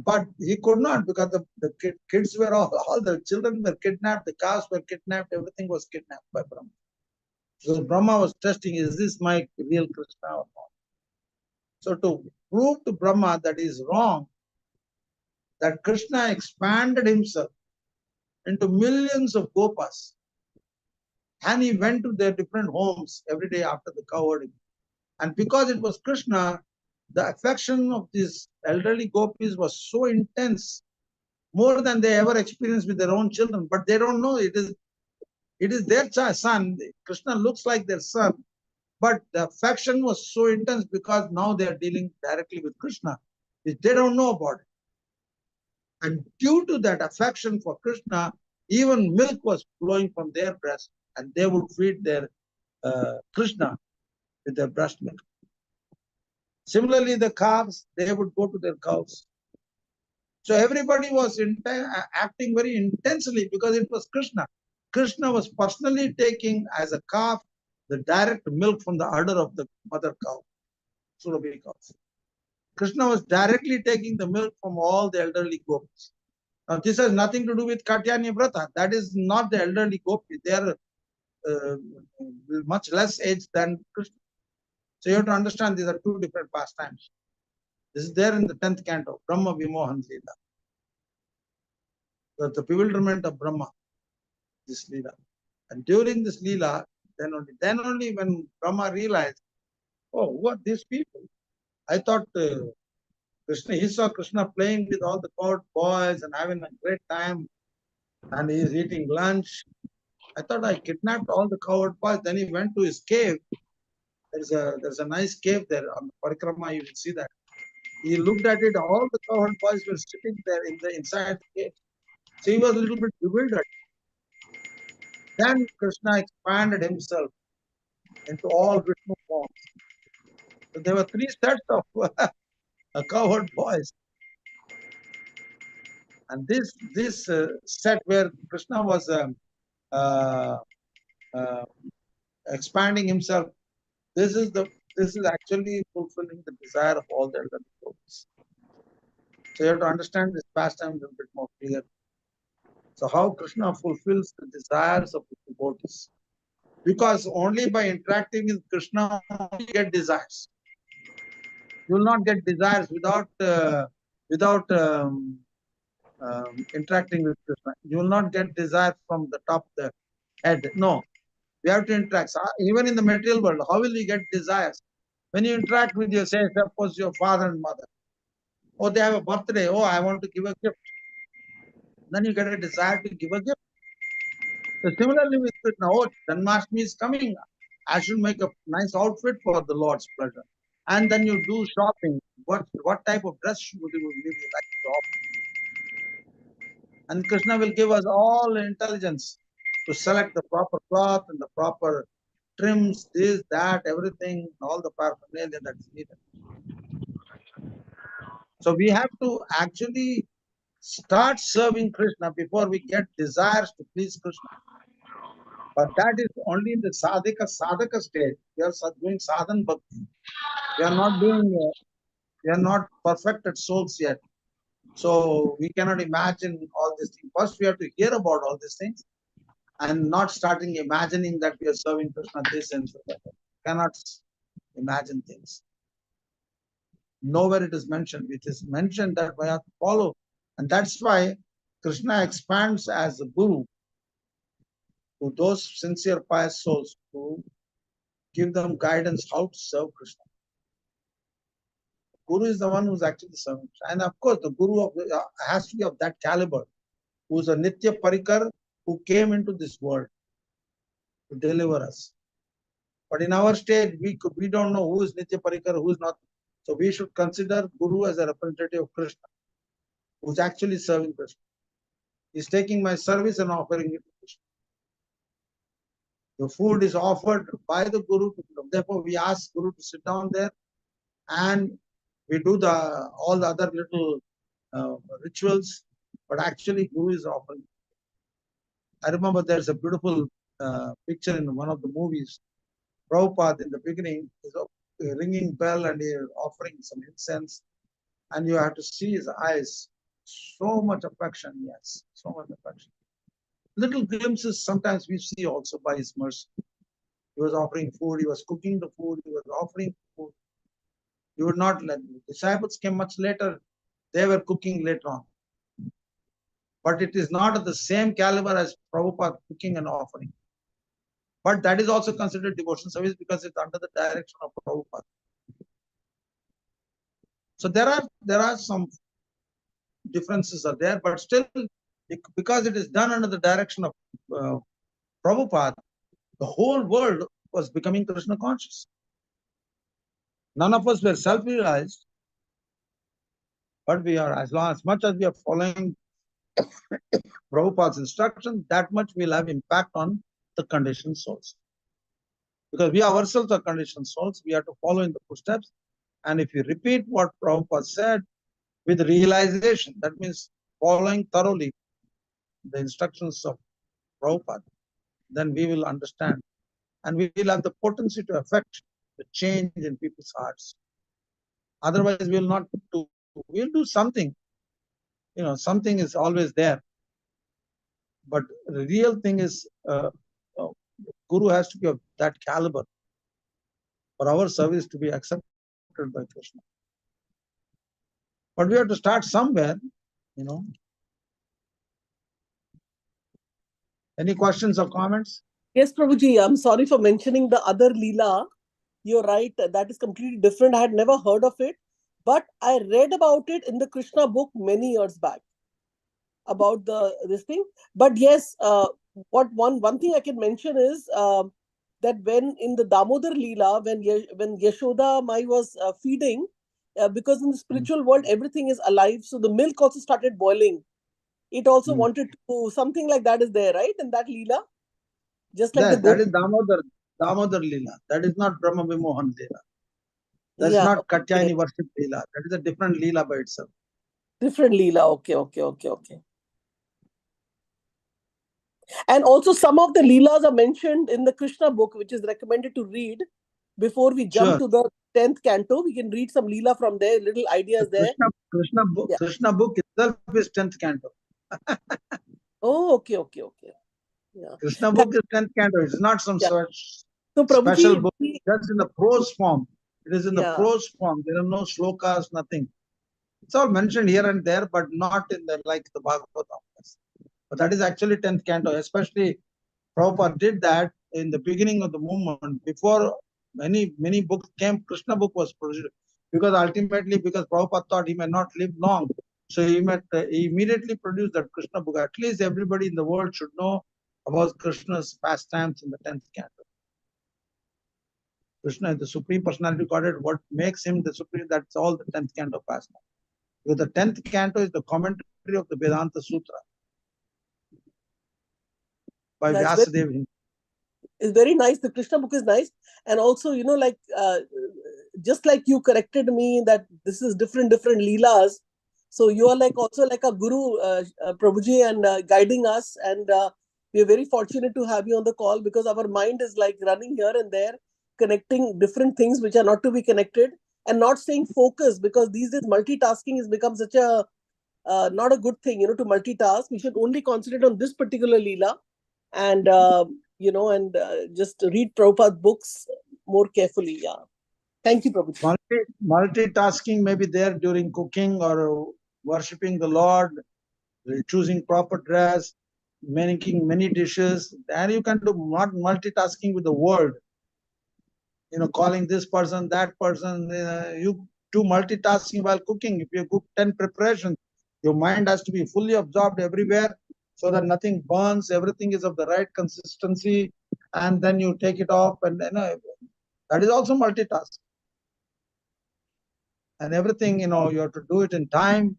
But he could not, because the kids were all the children were kidnapped, the cows were kidnapped, everything was kidnapped by Brahma. So Brahma was testing, is this my real Krishna or not? So to prove to Brahma that is wrong, that Krishna expanded himself into millions of gopas, and he went to their different homes every day after the cow herding. And because it was Krishna, the affection of these elderly gopis was so intense, more than they ever experienced with their own children. But they don't know it is their son. Krishna looks like their son, but the affection was so intense because now they are dealing directly with Krishna, which they don't know about it. And due to that affection for Krishna, even milk was flowing from their breast, and they would feed their Krishna with their breast milk. Similarly, the calves, they would go to their cows. So everybody was acting very intensely because it was Krishna. Krishna was personally taking as a calf the direct milk from the udder of the mother cow, Surabhi cows. Krishna was directly taking the milk from all the elderly gopis. Now, this has nothing to do with Katyayani Vrata. That is not the elderly gopis. They are much less aged than Krishna. So you have to understand these are two different pastimes. This is there in the 10th canto, Brahma Vimohan Leela. The bewilderment of Brahma, this Leela. And during this Leela, then only when Brahma realized, oh, who are these people? I thought he saw Krishna playing with all the court boys and having a great time, and he is eating lunch. I thought I kidnapped all the cowherd boys. Then he went to his cave. There's a nice cave there on the Parikrama. You will see that. He looked at it. All the cowherd boys were sitting there inside the cave. So he was a little bit bewildered. Then Krishna expanded himself into all Vishnu forms. So there were three sets of cowherd boys. And this set where Krishna was expanding himself, this is actually fulfilling the desire of all the elderly devotees. So you have to understand this pastime a little bit more clearly. So how Krishna fulfills the desires of the devotees? Because only by interacting with Krishna you get desires. You will not get desires without without interacting with Krishna. You will not get desire from the top of the head. No, we have to interact. So, even in the material world, how will you get desires? When you interact with your, say, suppose your father and mother, oh, they have a birthday, oh, I want to give a gift. Then you get a desire to give a gift. So similarly with Krishna, oh, Janmashtami is coming. I should make a nice outfit for the Lord's pleasure. And then you do shopping. What type of dress would you like to offer? And Krishna will give us all intelligence to select the proper cloth and the proper trims, this, that, everything, all the paraphernalia that's needed. So we have to actually start serving Krishna before we get desires to please Krishna. But that is only in the sadhaka stage. We are doing sadhan bhakti. We are not doing, we are not perfected souls yet. So we cannot imagine all these things. First, we have to hear about all these things and not starting imagining that we are serving Krishna this and so that. Cannot imagine things. Nowhere it is mentioned. It is mentioned that we have to follow. And that's why Krishna expands as a guru to those sincere pious souls to give them guidance how to serve Krishna. Guru is the one who's actually serving. And of course, the guru has to be of that caliber, who's a Nitya Parikar who came into this world to deliver us. But in our state, we don't know who is Nitya Parikar, who is not. So we should consider Guru as a representative of Krishna, who's actually serving Krishna. He's taking my service and offering it to Krishna. The food is offered by the Guru. Therefore, we ask Guru to sit down there and we do all the other little rituals. But actually, Guru is offering. I remember there's a beautiful picture in one of the movies. Prabhupada in the beginning is a ringing bell and he is offering some incense. And you have to see his eyes. So much affection, yes, so much affection. Little glimpses sometimes we see also by his mercy. He was offering food, he was cooking the food, he was offering food. He would not let the disciples came much later. They were cooking later on. But it is not of the same caliber as Prabhupada cooking and offering. But that is also considered devotion service because it's under the direction of Prabhupada. So there are some differences are there, but still, because it is done under the direction of Prabhupada, the whole world was becoming Krishna conscious. None of us were self-realized, but we are, as much as we are following Prabhupada's instruction, that much will have impact on the conditioned souls. Because we ourselves are conditioned souls, we have to follow in the footsteps. And if you repeat what Prabhupada said with realization, that means following thoroughly the instructions of Prabhupada, then we will understand. And we will have the potency to affect the change in people's hearts. Otherwise, we will not do. We'll do something. You know, something is always there. But the real thing is, Guru has to be of that caliber for our service to be accepted by Krishna. But we have to start somewhere, you know. Any questions or comments? Yes, Prabhuji, I'm sorry for mentioning the other Leela. You're right, that is completely different. I had never heard of it, but I read about it in the Krishna book many years back about this thing. But yes, what one thing I can mention is that when in the Damodar Leela, when Yashoda Mai was feeding, because in the spiritual world everything is alive, so the milk also started boiling. It also wanted to, something like that is there, right? In that Leela? Just like that is Damodar Leela. That is not Brahma Vimohan Leela. That's not Katyayani worship Leela. That is a different Leela by itself. Different Leela. Okay. And also some of the Leelas are mentioned in the Krishna book, which is recommended to read before we jump to the 10th canto. We can read some Leela from there, little ideas there. Krishna book itself is 10th canto. Oh, okay. Yeah. Krishna book is 10th canto. It's not some such Prabhuji, special book. Just in the prose form. It is in the prose form. There are no shlokas, nothing. It's all mentioned here and there, but not in the like the Bhagavatam. But that is actually 10th canto. Especially Prabhupada did that in the beginning of the movement. Before many books came, Krishna book was produced. Because ultimately, because Prabhupada thought he may not live long, so he immediately produced that Krishna book. At least everybody in the world should know about Krishna's pastimes in the 10th canto. Krishna is the Supreme Personality of Godhead. What makes him the Supreme, that's all the 10th canto pastime. Because the 10th canto is the commentary of the Vedanta Sutra by Vyasadeva. It's very nice. The Krishna book is nice. And also, like, just like you corrected me that this is different leelas. So you are like also like a guru, Prabhuji, and guiding us. And we are very fortunate to have you on the call because our mind is like running here and there, connecting different things which are not to be connected and not staying focused, because these days multitasking has become such a not a good thing, to multitask. We should only concentrate on this particular leela and just read Prabhupada's books more carefully. Yeah. Thank you, Prabhuji. Multitasking may be there during cooking or worshipping the Lord, choosing proper dress, making many dishes. And you can do multitasking with the world. Calling this person, that person. You do multitasking while cooking. If you cook 10 preparations, your mind has to be fully absorbed everywhere so that nothing burns, everything is of the right consistency, and then you take it off, and that is also multitasking. And everything, you have to do it in time.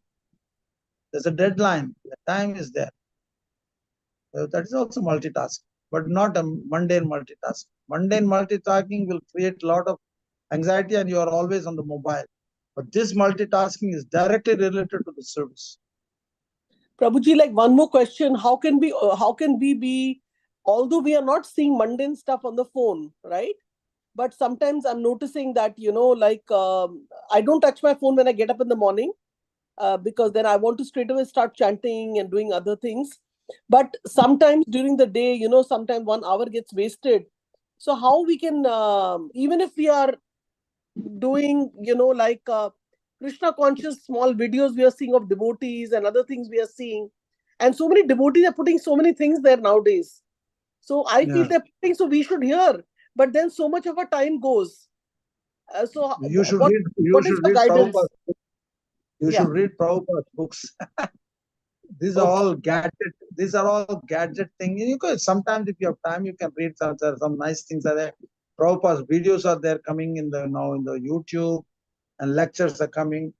There's a deadline. The time is there. So that is also multitasking, but not a mundane multitasking. Mundane multitasking will create a lot of anxiety and you are always on the mobile. But this multitasking is directly related to the service. Prabhuji, like one more question. How can we be, although we are not seeing mundane stuff on the phone, right? But sometimes I'm noticing that, I don't touch my phone when I get up in the morning because then I want to straight away start chanting and doing other things. But sometimes during the day, sometimes 1 hour gets wasted. So how we can, even if we are doing, Krishna conscious small videos we are seeing of devotees and other things we are seeing. And so many devotees are putting so many things there nowadays. So I feel they're putting, so we should hear. But then so much of our time goes. So you should what, read, what is the guidance? You should read Prabhupada's books. These are all gadget things. Sometimes if you have time, you can read some nice things are there. Prabhupada's videos are there coming in the YouTube, and lectures are coming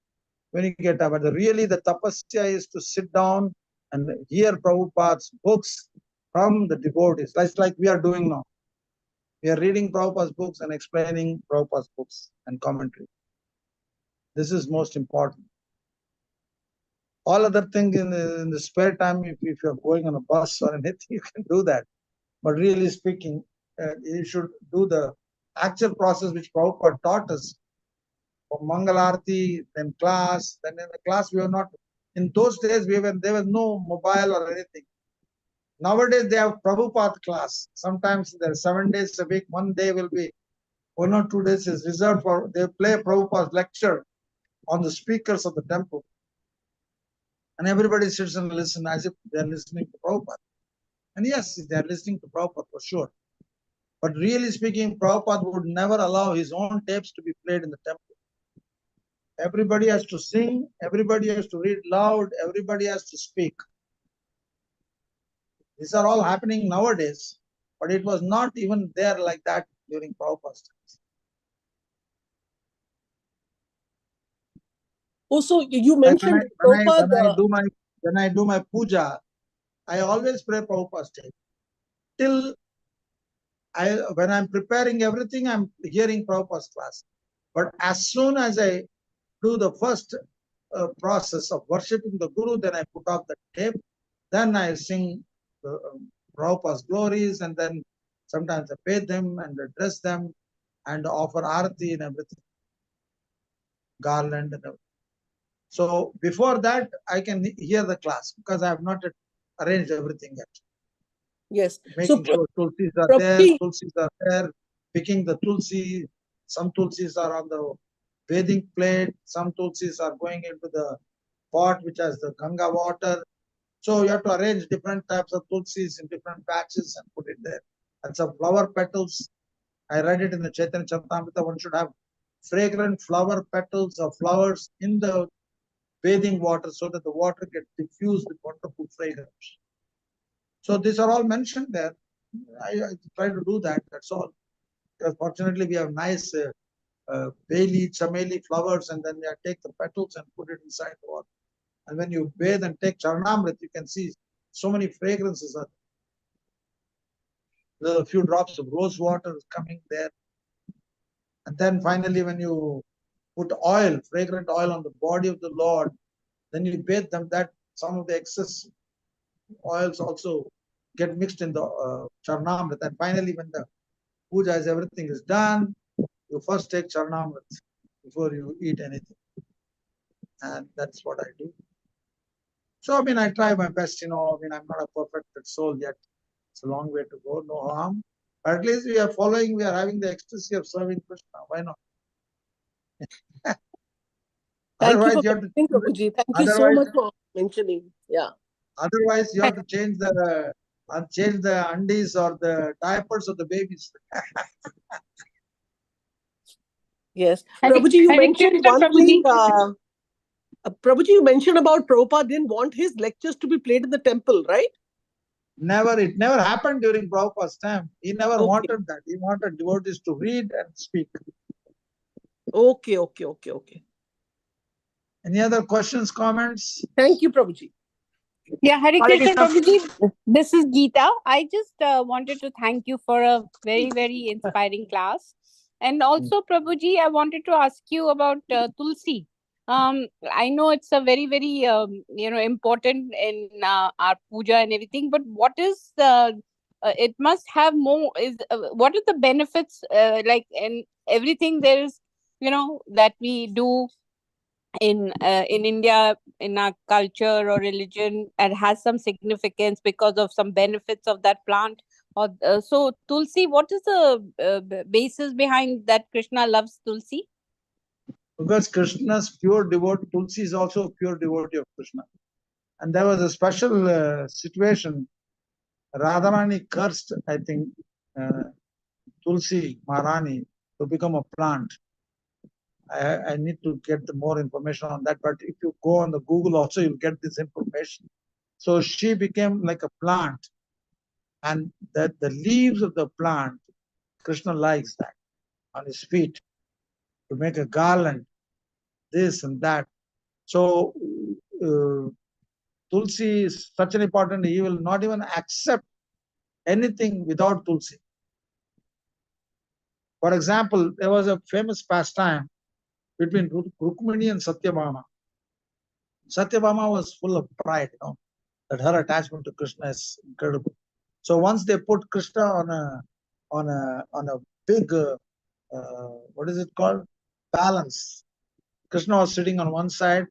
when you get up. But really the tapasya is to sit down and hear Prabhupada's books from the devotees. That's like we are doing now. We are reading Prabhupada's books and explaining Prabhupada's books and commentary. This is most important. All other things in the spare time, if you're going on a bus or anything, you can do that. But really speaking, you should do the actual process which Prabhupada taught us. For Mangalarti, then class, then in the class we were not, in those days there was no mobile or anything. Nowadays they have Prabhupada class. Sometimes there are 7 days a week, 1 day will be, 1 or 2 days is reserved for, they play Prabhupada's lecture on the speakers of the temple. And everybody sits and listens as if they're listening to Prabhupada. And yes, they're listening to Prabhupada for sure. But really speaking, Prabhupada would never allow his own tapes to be played in the temple. Everybody has to sing, everybody has to read loud, everybody has to speak. These are all happening nowadays, but it was not even there like that during Prabhupada's times. Also, you mentioned when I do my puja, I always pray Prabhupada's tape. Till when I'm preparing everything, I'm hearing Prabhupada's class. But as soon as I do the first process of worshipping the Guru, then I put off the tape. Then I sing Prabhupada's glories, and then sometimes I pay them and address them and offer arati and everything, garland and everything. So before that, I can hear the class because I have not arranged everything yet. Yes. Making sure tulsis are there, picking the tulsi. Some tulsis are on the bathing plate. Some tulsis are going into the pot which has the Ganga water. So you have to arrange different types of tulsis in different batches and put it there. And some flower petals. I read it in the Chaitanya Charitamrita. One should have fragrant flower petals or flowers in the bathing water so that the water gets diffused with wonderful fragrance. So these are all mentioned there. I try to do that. That's all. Because fortunately we have nice bay chameli flowers, and then you take the petals and put it inside the water. And when you bathe and take Charanamrit, you can see so many fragrances. There are a few drops of rose water coming there. And then finally, when you put oil, fragrant oil on the body of the Lord, then you bathe them, that some of the excess oils also get mixed in the Charanamrit. And finally, when the puja is, everything is done, you first take Charanamrit before you eat anything. And that's what I do. So, I mean, I try my best, I'm not a perfected soul yet. It's a long way to go, no harm. But at least we are having the ecstasy of serving Krishna. Why not? Thank you Otherwise, for you have to mentioning, Prabhuji. Thank you so much for mentioning. Yeah. Otherwise, you have to change the undies or the diapers of the babies. Yes. Hare Prabhuji, you Hare mentioned Krishna, one thing. Prabhuji. Prabhuji, you mentioned about Prabhupada didn't want his lectures to be played in the temple, right? It never happened during Prabhupada's time. He never Okay. wanted that. He wanted devotees to read and speak. Okay. Any other questions, comments? Thank you, Prabhuji. Yeah, Hare Hare Krishna, Krishna. Prabhuji. This is Geeta. I just wanted to thank you for a very, very inspiring class. And also, Prabhuji, I wanted to ask you about Tulsi. I know it's a very, very, important in our puja and everything, but what is it must have more what are the benefits like in everything there is, that we do in India, in our culture or religion, and has some significance because of some benefits of that plant. Or so Tulsi, what is the basis behind that Krishna loves Tulsi? Because Krishna's pure devotee, Tulsi is also a pure devotee of Krishna. And there was a special situation. Radharani cursed, I think, Tulsi Maharani to become a plant. I need to get more information on that, but if you go on the Google also, you'll get this information. So she became like a plant, and that the leaves of the plant, Krishna likes that on his feet to make a garland, this and that. So Tulsi is such an important, he will not even accept anything without Tulsi. For example, there was a famous pastime between Rukmini and Satyabhama. Satyabhama was full of pride, that her attachment to Krishna is incredible. So once they put Krishna on a big what is it called, balance. Krishna was sitting on one side,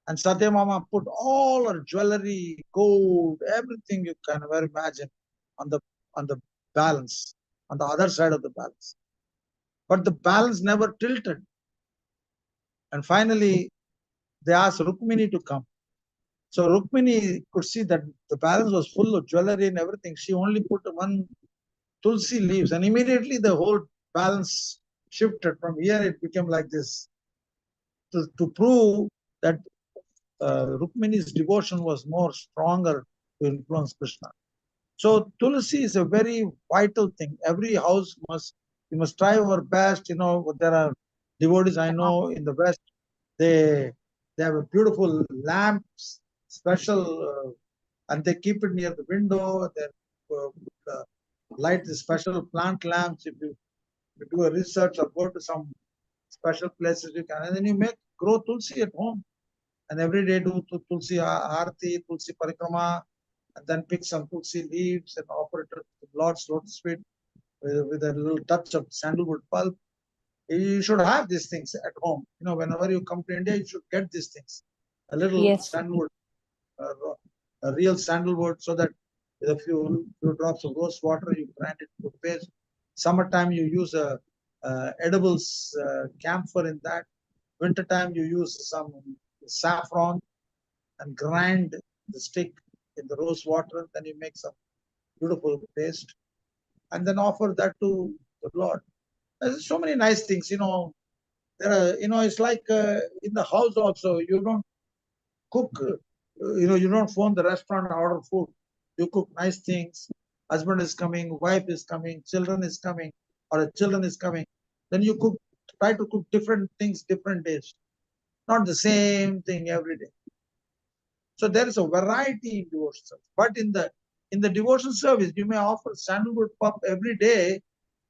and Satyabhama put all her jewelry, gold, everything you can ever imagine on the balance, on the other side of the balance. But the balance never tilted. And finally, they asked Rukmini to come. So Rukmini could see that the balance was full of jewelry and everything. She only put one Tulsi leaves, and immediately the whole balance shifted. From here, it became like this. To prove that Rukmini's devotion was more stronger to influence Krishna. So Tulsi is a very vital thing. Every house we must try our best. There are devotees I know in the West. They have a beautiful lamps, special, and they keep it near the window. They light the special plant lamps. If you do a research or go to some special places, you can, and then you grow Tulsi at home. And every day do Tulsi Aarti, Tulsi Parikrama, and then pick some Tulsi leaves and offer it to the Lord's lotus feet with a little touch of sandalwood pulp. You should have these things at home. Whenever you come to India, you should get these things. A little sandalwood, a real sandalwood, so that with a few drops of rose water, you grind it to paste. Summertime, you use a edibles camphor in that. Winter time, you use some saffron and grind the stick in the rose water. Then you make some beautiful paste and then offer that to the Lord. There's so many nice things, There are, it's like in the house also. You don't cook, you don't phone the restaurant and order food. You cook nice things. Husband is coming, wife is coming, children is coming, or children is coming. Then you try to cook different things, different days. Not the same thing every day. So there is a variety in devotion service. But in the devotion service, you may offer sandalwood puff every day,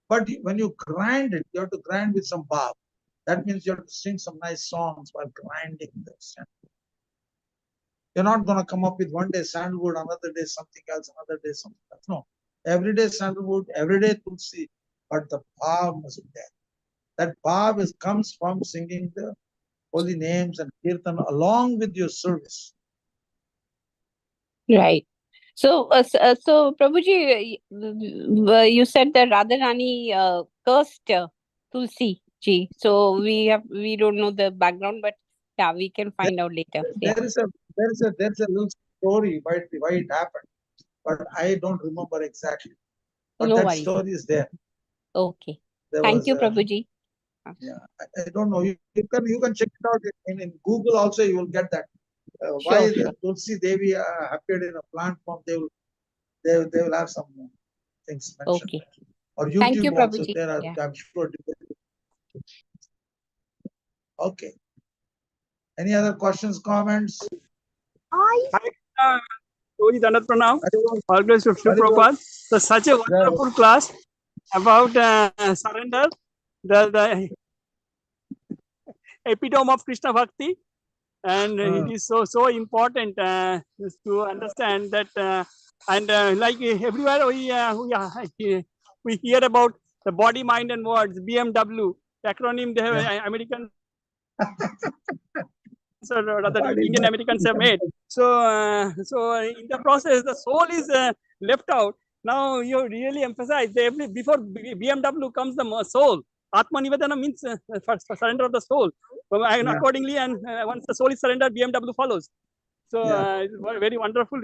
but when you grind it, you have to grind with some bhav. That means you have to sing some nice songs while grinding the sandalwood. You're not going to come up with one day sandalwood, another day something else, another day something else. No. Every day sandalwood, every day tulsi, but the bhav must be there. That bhav comes from singing the holy names and kirtan along with your service. Right. So, Prabhuji, you said that Radharani cursed Tulsi ji. So we don't know the background, but yeah, we can find out later. There's a little story why it happened, but I don't remember exactly. But no that worries. story is there. Okay. Thank you, Prabhuji. Yeah, I don't know. You can check it out in Google also. You will get that. Why the Tulsi Devi appeared in a plant form? They will have some things mentioned. Okay. Or YouTube Thank you, also Prabhuji. there are, Yeah. I'm sure. Okay. Any other questions, comments? Dandat Pranam. All praise to Shri Prabhupada. So such a wonderful class about surrender, the epitome of Krishna Bhakti. And it is so important to understand that. Like everywhere we hear about the body, mind, and words, BMW, acronym they have American. So rather Indian Americans have made. So in the process, the soul is left out. Now you really emphasize before BMW comes the soul. Atma Nivedana means surrender of the soul. And accordingly, and once the soul is surrendered, BMW follows. So it's very wonderful.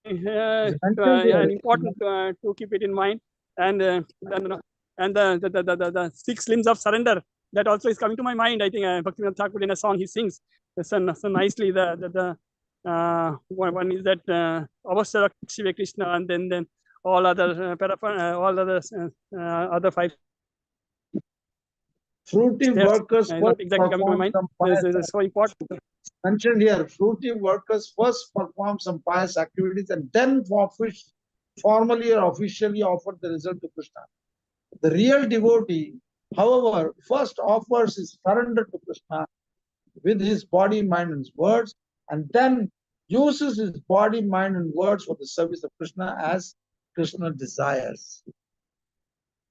And important to keep it in mind. And the 6 limbs of surrender, that also is coming to my mind. I think Bhaktivinoda Thakur in a song he sings so nicely. One is that Avasya Shiva Krishna, and then all other other 5. Fruitive workers not exactly coming to my mind. This is so important. Mentioned here, fruitive workers first perform some pious activities and then formally or officially offer the result to Krishna. The real devotee, however, first offers his surrender to Krishna with his body, mind, and words, and then uses his body, mind, and words for the service of Krishna as Krishna desires.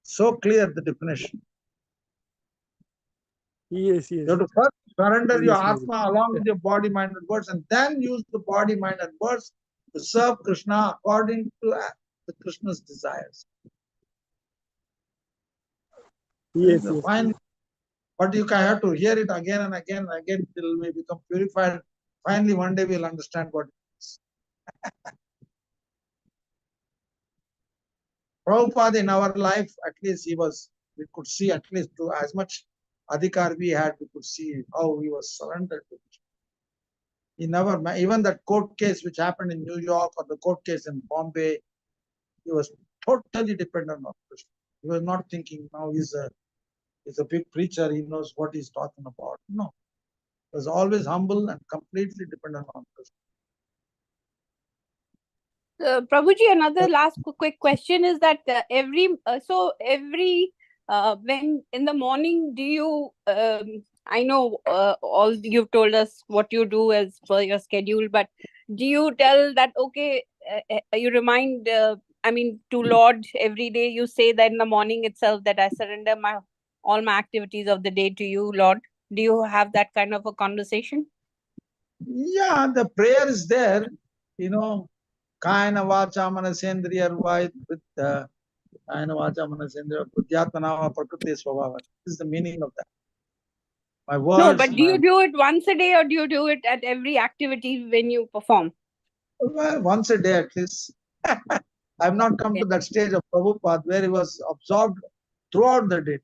So clear the definition. Yes. You have to first surrender your Atma along with your body, mind, and words, and then use the body, mind, and words to serve Krishna according to the Krishna's desires. Yes. Fine. But you can have to hear it again and again and again till we become purified. Finally, one day we'll understand what it is. Prabhupada in our life, at least we could see at least to as much adhikar we had, we could see how he was surrendered to Krishna. He never, even that court case which happened in New York or the court case in Bombay, he was totally dependent on Krishna. He was not thinking now he's a big preacher, he knows what he's talking about. No. He was always humble and completely dependent on Krishna. Prabhuji, another last quick question is that when in the morning, do you, I know all you've told us what you do as per your schedule, but do you tell that, okay, you remind, to Lord every day, you say that in the morning itself that I surrender all my activities of the day to you, Lord? Do you have that kind of a conversation? Yeah, the prayer is there, Kayana Vacha Manasendriya with Kayana Vacha Manasendriya Buddhyatmanava Prakriti Swabhava. This is the meaning of that. my words. No, but do you do it once a day or do you do it at every activity when you perform? Well, once a day at least. I've not come to that stage of Prabhupada where he was absorbed throughout the day.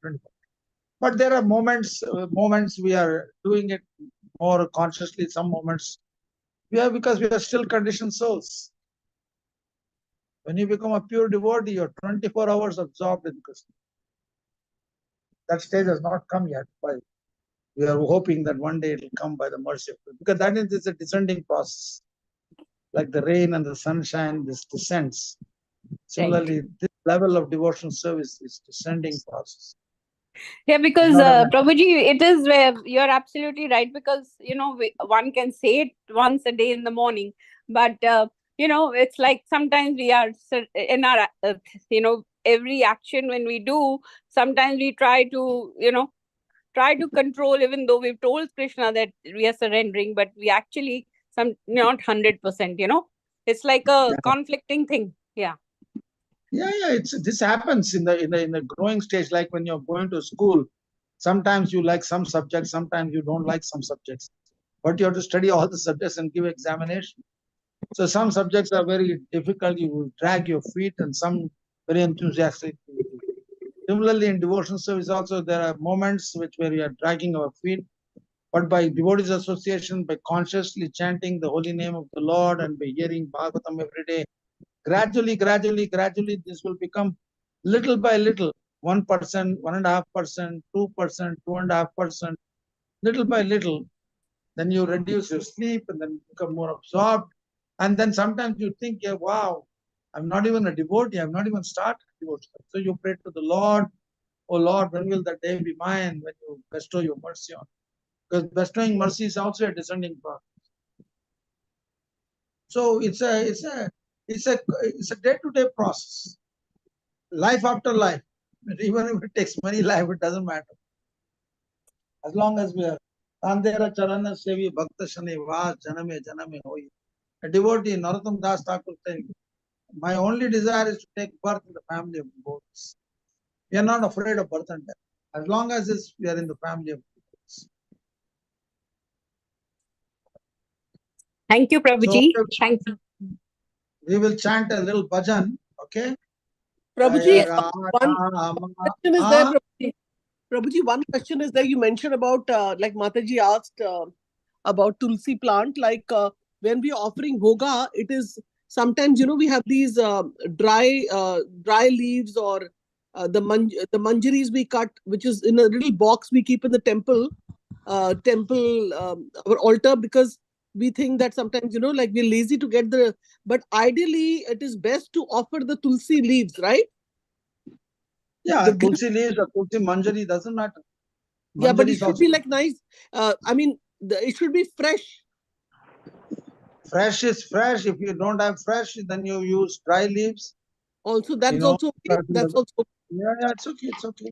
But there are moments we are doing it more consciously. Some moments we are, because we are still conditioned souls. When you become a pure devotee, you're 24 hours absorbed in Krishna. That stage has not come yet. But we are hoping that one day it will come by the mercy of God. Because that is a descending process. Like the rain and the sunshine, this descends. Similarly, this level of devotional service is descending process. Yeah, because Prabhuji, it is where you're absolutely right, because one can say it once a day in the morning, but it's like sometimes we are in our every action when we do, sometimes we try to control, even though we've told Krishna that we are surrendering, but we actually not 100%. It's like a conflicting thing. Yeah. Yeah. This happens in the growing stage, like when you're going to school. Sometimes you like some subjects, sometimes you don't like some subjects. But you have to study all the subjects and give examination. So some subjects are very difficult, you will drag your feet, and some very enthusiastic. Similarly, in devotional service also, there are moments where we are dragging our feet, but by devotees association, by consciously chanting the holy name of the Lord and by hearing Bhagavatam every day, gradually, this will become little by little, 1%, 1.5%, 2%, 2.5%, little by little. Then you reduce your sleep and then become more absorbed. And then sometimes you think, yeah, wow, I'm not even a devotee. I've not even started devotion. So you pray to the Lord, oh Lord, when will that day be mine when you bestow your mercy on? Because bestowing mercy is also a descending process. So it's a day-to-day process. Life after life. Even if it takes many lives, it doesn't matter. As long as we are Tandera Charana Sevi Bhakta Shani Vas Janame Janame Hoyi. A devotee, Narottam Das Thakur saying, my only desire is to take birth in the family of devotees. We are not afraid of birth and death. As long as we are in the family of devotees. Thank you, Prabhuji. So, Thank you. We will chant a little bhajan, okay? Prabhuji, one question is there, Prabhuji. Prabhuji, one question is there. You mentioned about, like Mataji asked about Tulsi plant. Like when we are offering bhoga, it is sometimes, we have these dry leaves or the manjaris we cut, which is in a little box we keep in the temple, our altar, because we think that sometimes, like we're lazy to get but ideally it is best to offer the Tulsi leaves, right? Yeah, Tulsi leaves or Tulsi manjari, doesn't matter. Yeah, but it should be like nice. I mean, it should be fresh. Fresh is fresh. If you don't have fresh, then you use dry leaves. Also, that's also okay. That's also okay. Yeah, it's okay. It's okay.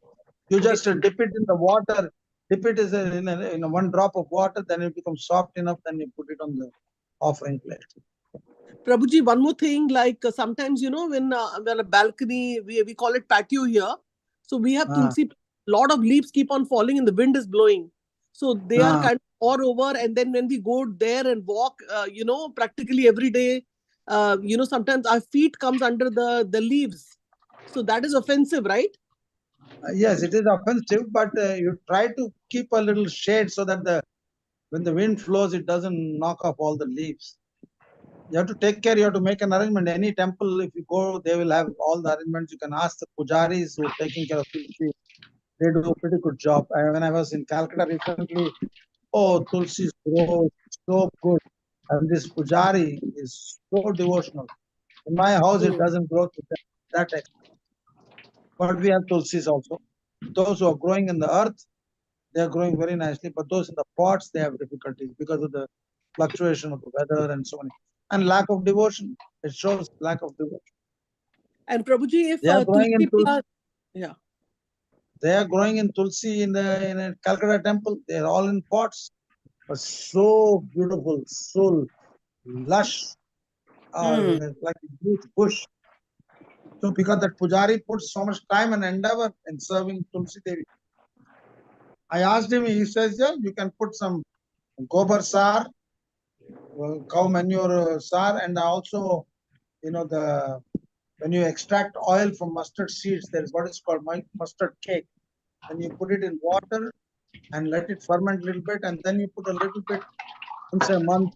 You just dip it in the water. Dip it in a one drop of water, then it becomes soft enough. Then you put it on the offering plate. Prabhuji, one more thing, like sometimes, when we're a balcony, we call it patio here. So we have Tulsi, lot of leaves keep on falling and the wind is blowing. So they are kind of all over. And then when we go there and walk, practically every day, sometimes our feet comes under the leaves. So that is offensive, right? Yes, it is offensive, but you try to keep a little shade so that when the wind flows, it doesn't knock off all the leaves. You have to take care. You have to make an arrangement. Any temple, if you go, they will have all the arrangements. You can ask the pujaris who are taking care of Tulsi. They do a pretty good job. When I was in Calcutta recently, Tulsi grows so good. And this pujari is so devotional. In my house, it doesn't grow to that extent. But we have Tulsis also. Those who are growing in the earth, they are growing very nicely. But those in the pots, they have difficulties because of the fluctuation of the weather and so on. And lack of devotion. It shows lack of devotion. And Prabhuji, if they are growing in Tulsi, they are growing in Tulsi in a Calcutta temple. They are all in pots, but so beautiful, so lush, like a huge bush. So because that pujari puts so much time and endeavor in serving Tulsi Devi, I asked him, he says, yeah, you can put some gobar sar, cow manure sar, and also, you know, when you extract oil from mustard seeds, there is what is called mustard cake. And you put it in water and let it ferment a little bit, and then you put a little bit once a month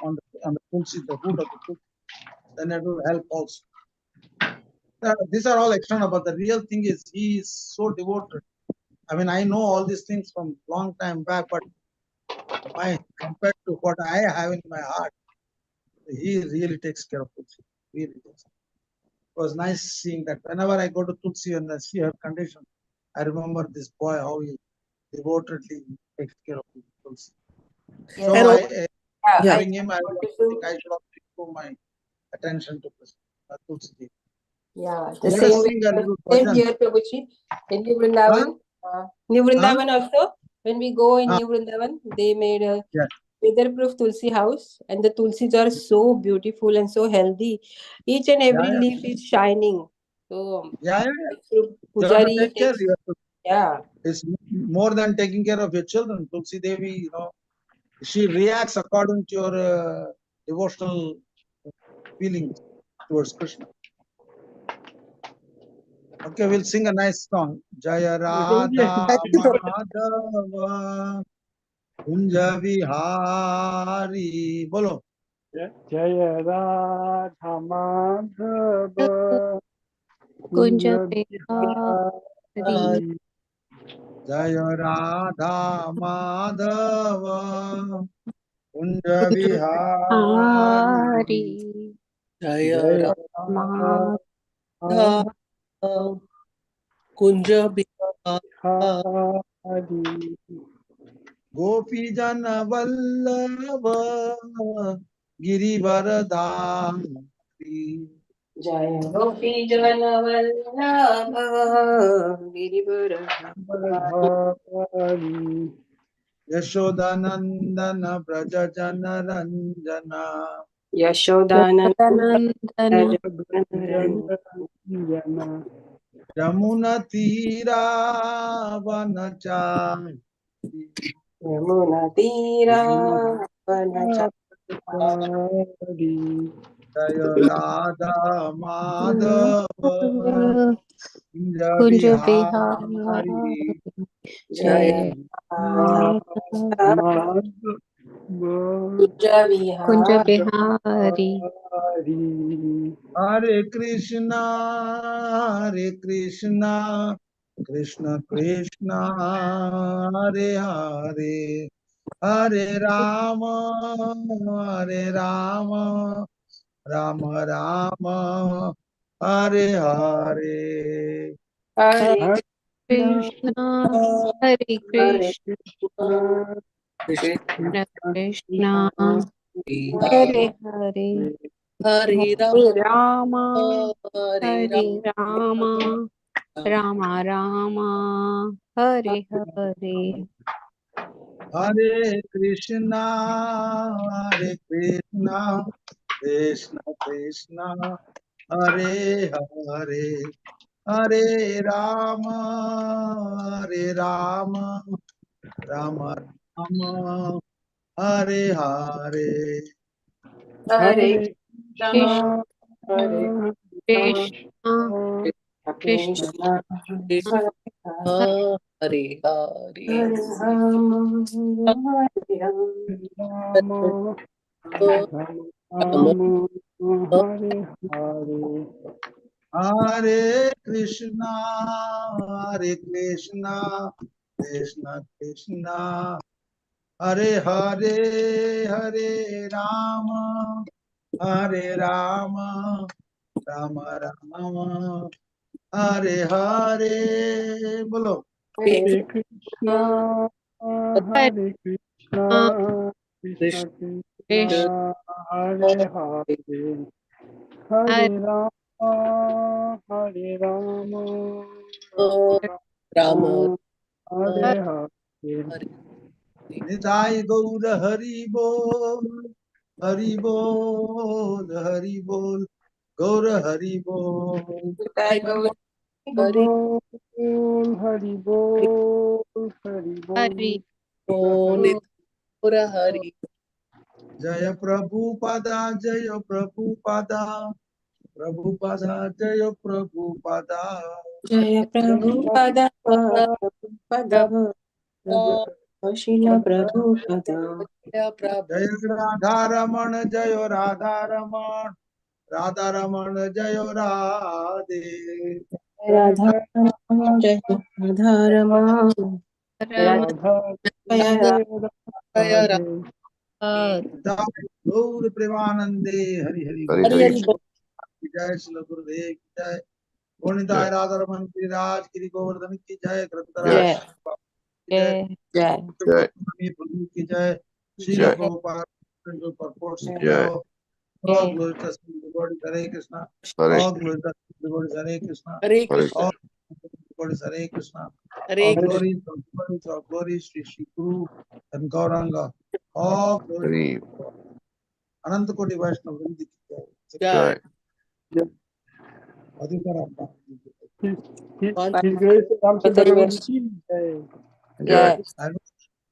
on the tulsi, the root of the tulsi. Then it will help also. These are all external, but the real thing is he is so devoted. I mean, I know all these things from long time back, but compared to what I have in my heart, he really takes care of Tulsi. Really does. It was nice seeing that. Whenever I go to Tulsi and I see her condition, I remember this boy, how he devotedly takes care of Tulsi. Yes. So having him, I think I should also improve my attention to Tulsi. Yeah, the same here, Prabhuji. In New Vrindavan, New Vrindavan also, when we go in New Vrindavan, they made a weatherproof Tulsi house, and the Tulsis are so beautiful and so healthy. Each and every leaf is shining. So, Pujari takes, it's more than taking care of your children. Tulsi Devi, you know, she reacts according to your devotional feelings towards Krishna. Okay, we'll sing a nice song. Jaya Radha Madhava Kunja Vihari. Bolo. Jaya Radha Madhava Kunja Vihari. Jaya Radha Madhava Kunja Vihari. Jaya Radha Kunja Vihari. Gopi Jana Vallabha Girivardhari. Jaya Gopi Jana Vallabha Girivardhari. Yashodanandana Braja Jana Ranjana. Yashodanandana Yamuna Tira Vanachari. Yamuna Tira Vanachari. Jaya Radha Madhava Kunja Vihari. Jaya Kunja Vihari. Hare Krishna, Krishna Krishna, Hare Hare, Hare Rama, Rama Rama, Hare Hare. Hare Krishna, Hare Krishna, Krishna Krishna, Hare Hare, Hare Hare Rama, Hare Hare Rama, Rama Rama, Hare Hare. Hare Krishna, Krishna Krishna, Hare Hare, Hare Rama, Rama Rama, Hare Hare. Hare Krishna, Hare Krishna, Krishna, Krishna Hare Hare Hare. Hare Krishna, Krishna Krishna, Hare Hare, Hare Rama, Rama Rama, Hare Hare. Bolo. Hare Krishna, Hare Krishna, Krishna Krishna, Hare Hare, Hare Rama, Hare Rama, Rama Hare Hare. Nidai Gaur Hari Bol, Hari Bol, Hari Bol, Gaur Hari Bol. Hari Hari Bol, Hari Bol. Hari. Pura Hari. Jaya Prabhupada, Jaya Prabhupada, Prabhupada, Jaya Prabhupada. Jaya Prabhupada, Prabhupada, Shila Prabhupada. Jaya Prabhupada. Jaya Radharaman, Jaya Radharaman, Radharaman, Jaya Radhe. Radha Jaya Radha Jaya Gaur Premanande, Hari Hari Hari Bol. Hari Bol. जय श्री गुरुदेव की जय। गोविंदाय राधारमण गिरिराज गिरि गोवर्धन की जय। जय। Jai. प्रभु की जय। श्री जय। प्रभुपाद जो purports जय। now. All glory to the Lord Hare Krishna. Hare All glory to the Lord Hare Krishna. Hare Hare Krishna. All glory to Hare Krishna. Hare All Krishna. glory Shri Shri Guru and Gauranga. All glory Hare अनंत कोटि वैष्णव वृंद की जय। Jai. अधिकार आपका। जय।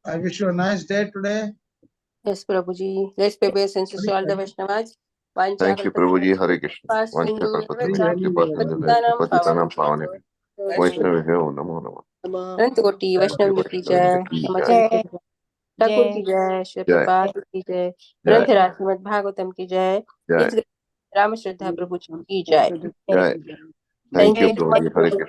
I wish you a nice day today. Yes, Prabhuji. Let's pay obeisances to all the Vaishnavas. Thank you, Prabhuji. Hare Krishna. पतितानां पावने वैष्णवेभ्यो नमो नमः। अनंत कोटि वैष्णव की जय। ठाकुर की जय। श्री प्रभुपाद की जय। ग्रंथराज श्रीमद् भागवतम की जय। जय। राम श्रद्धा प्रभु की जय। जय। Thank you, Prabhuji. Hare Krishna.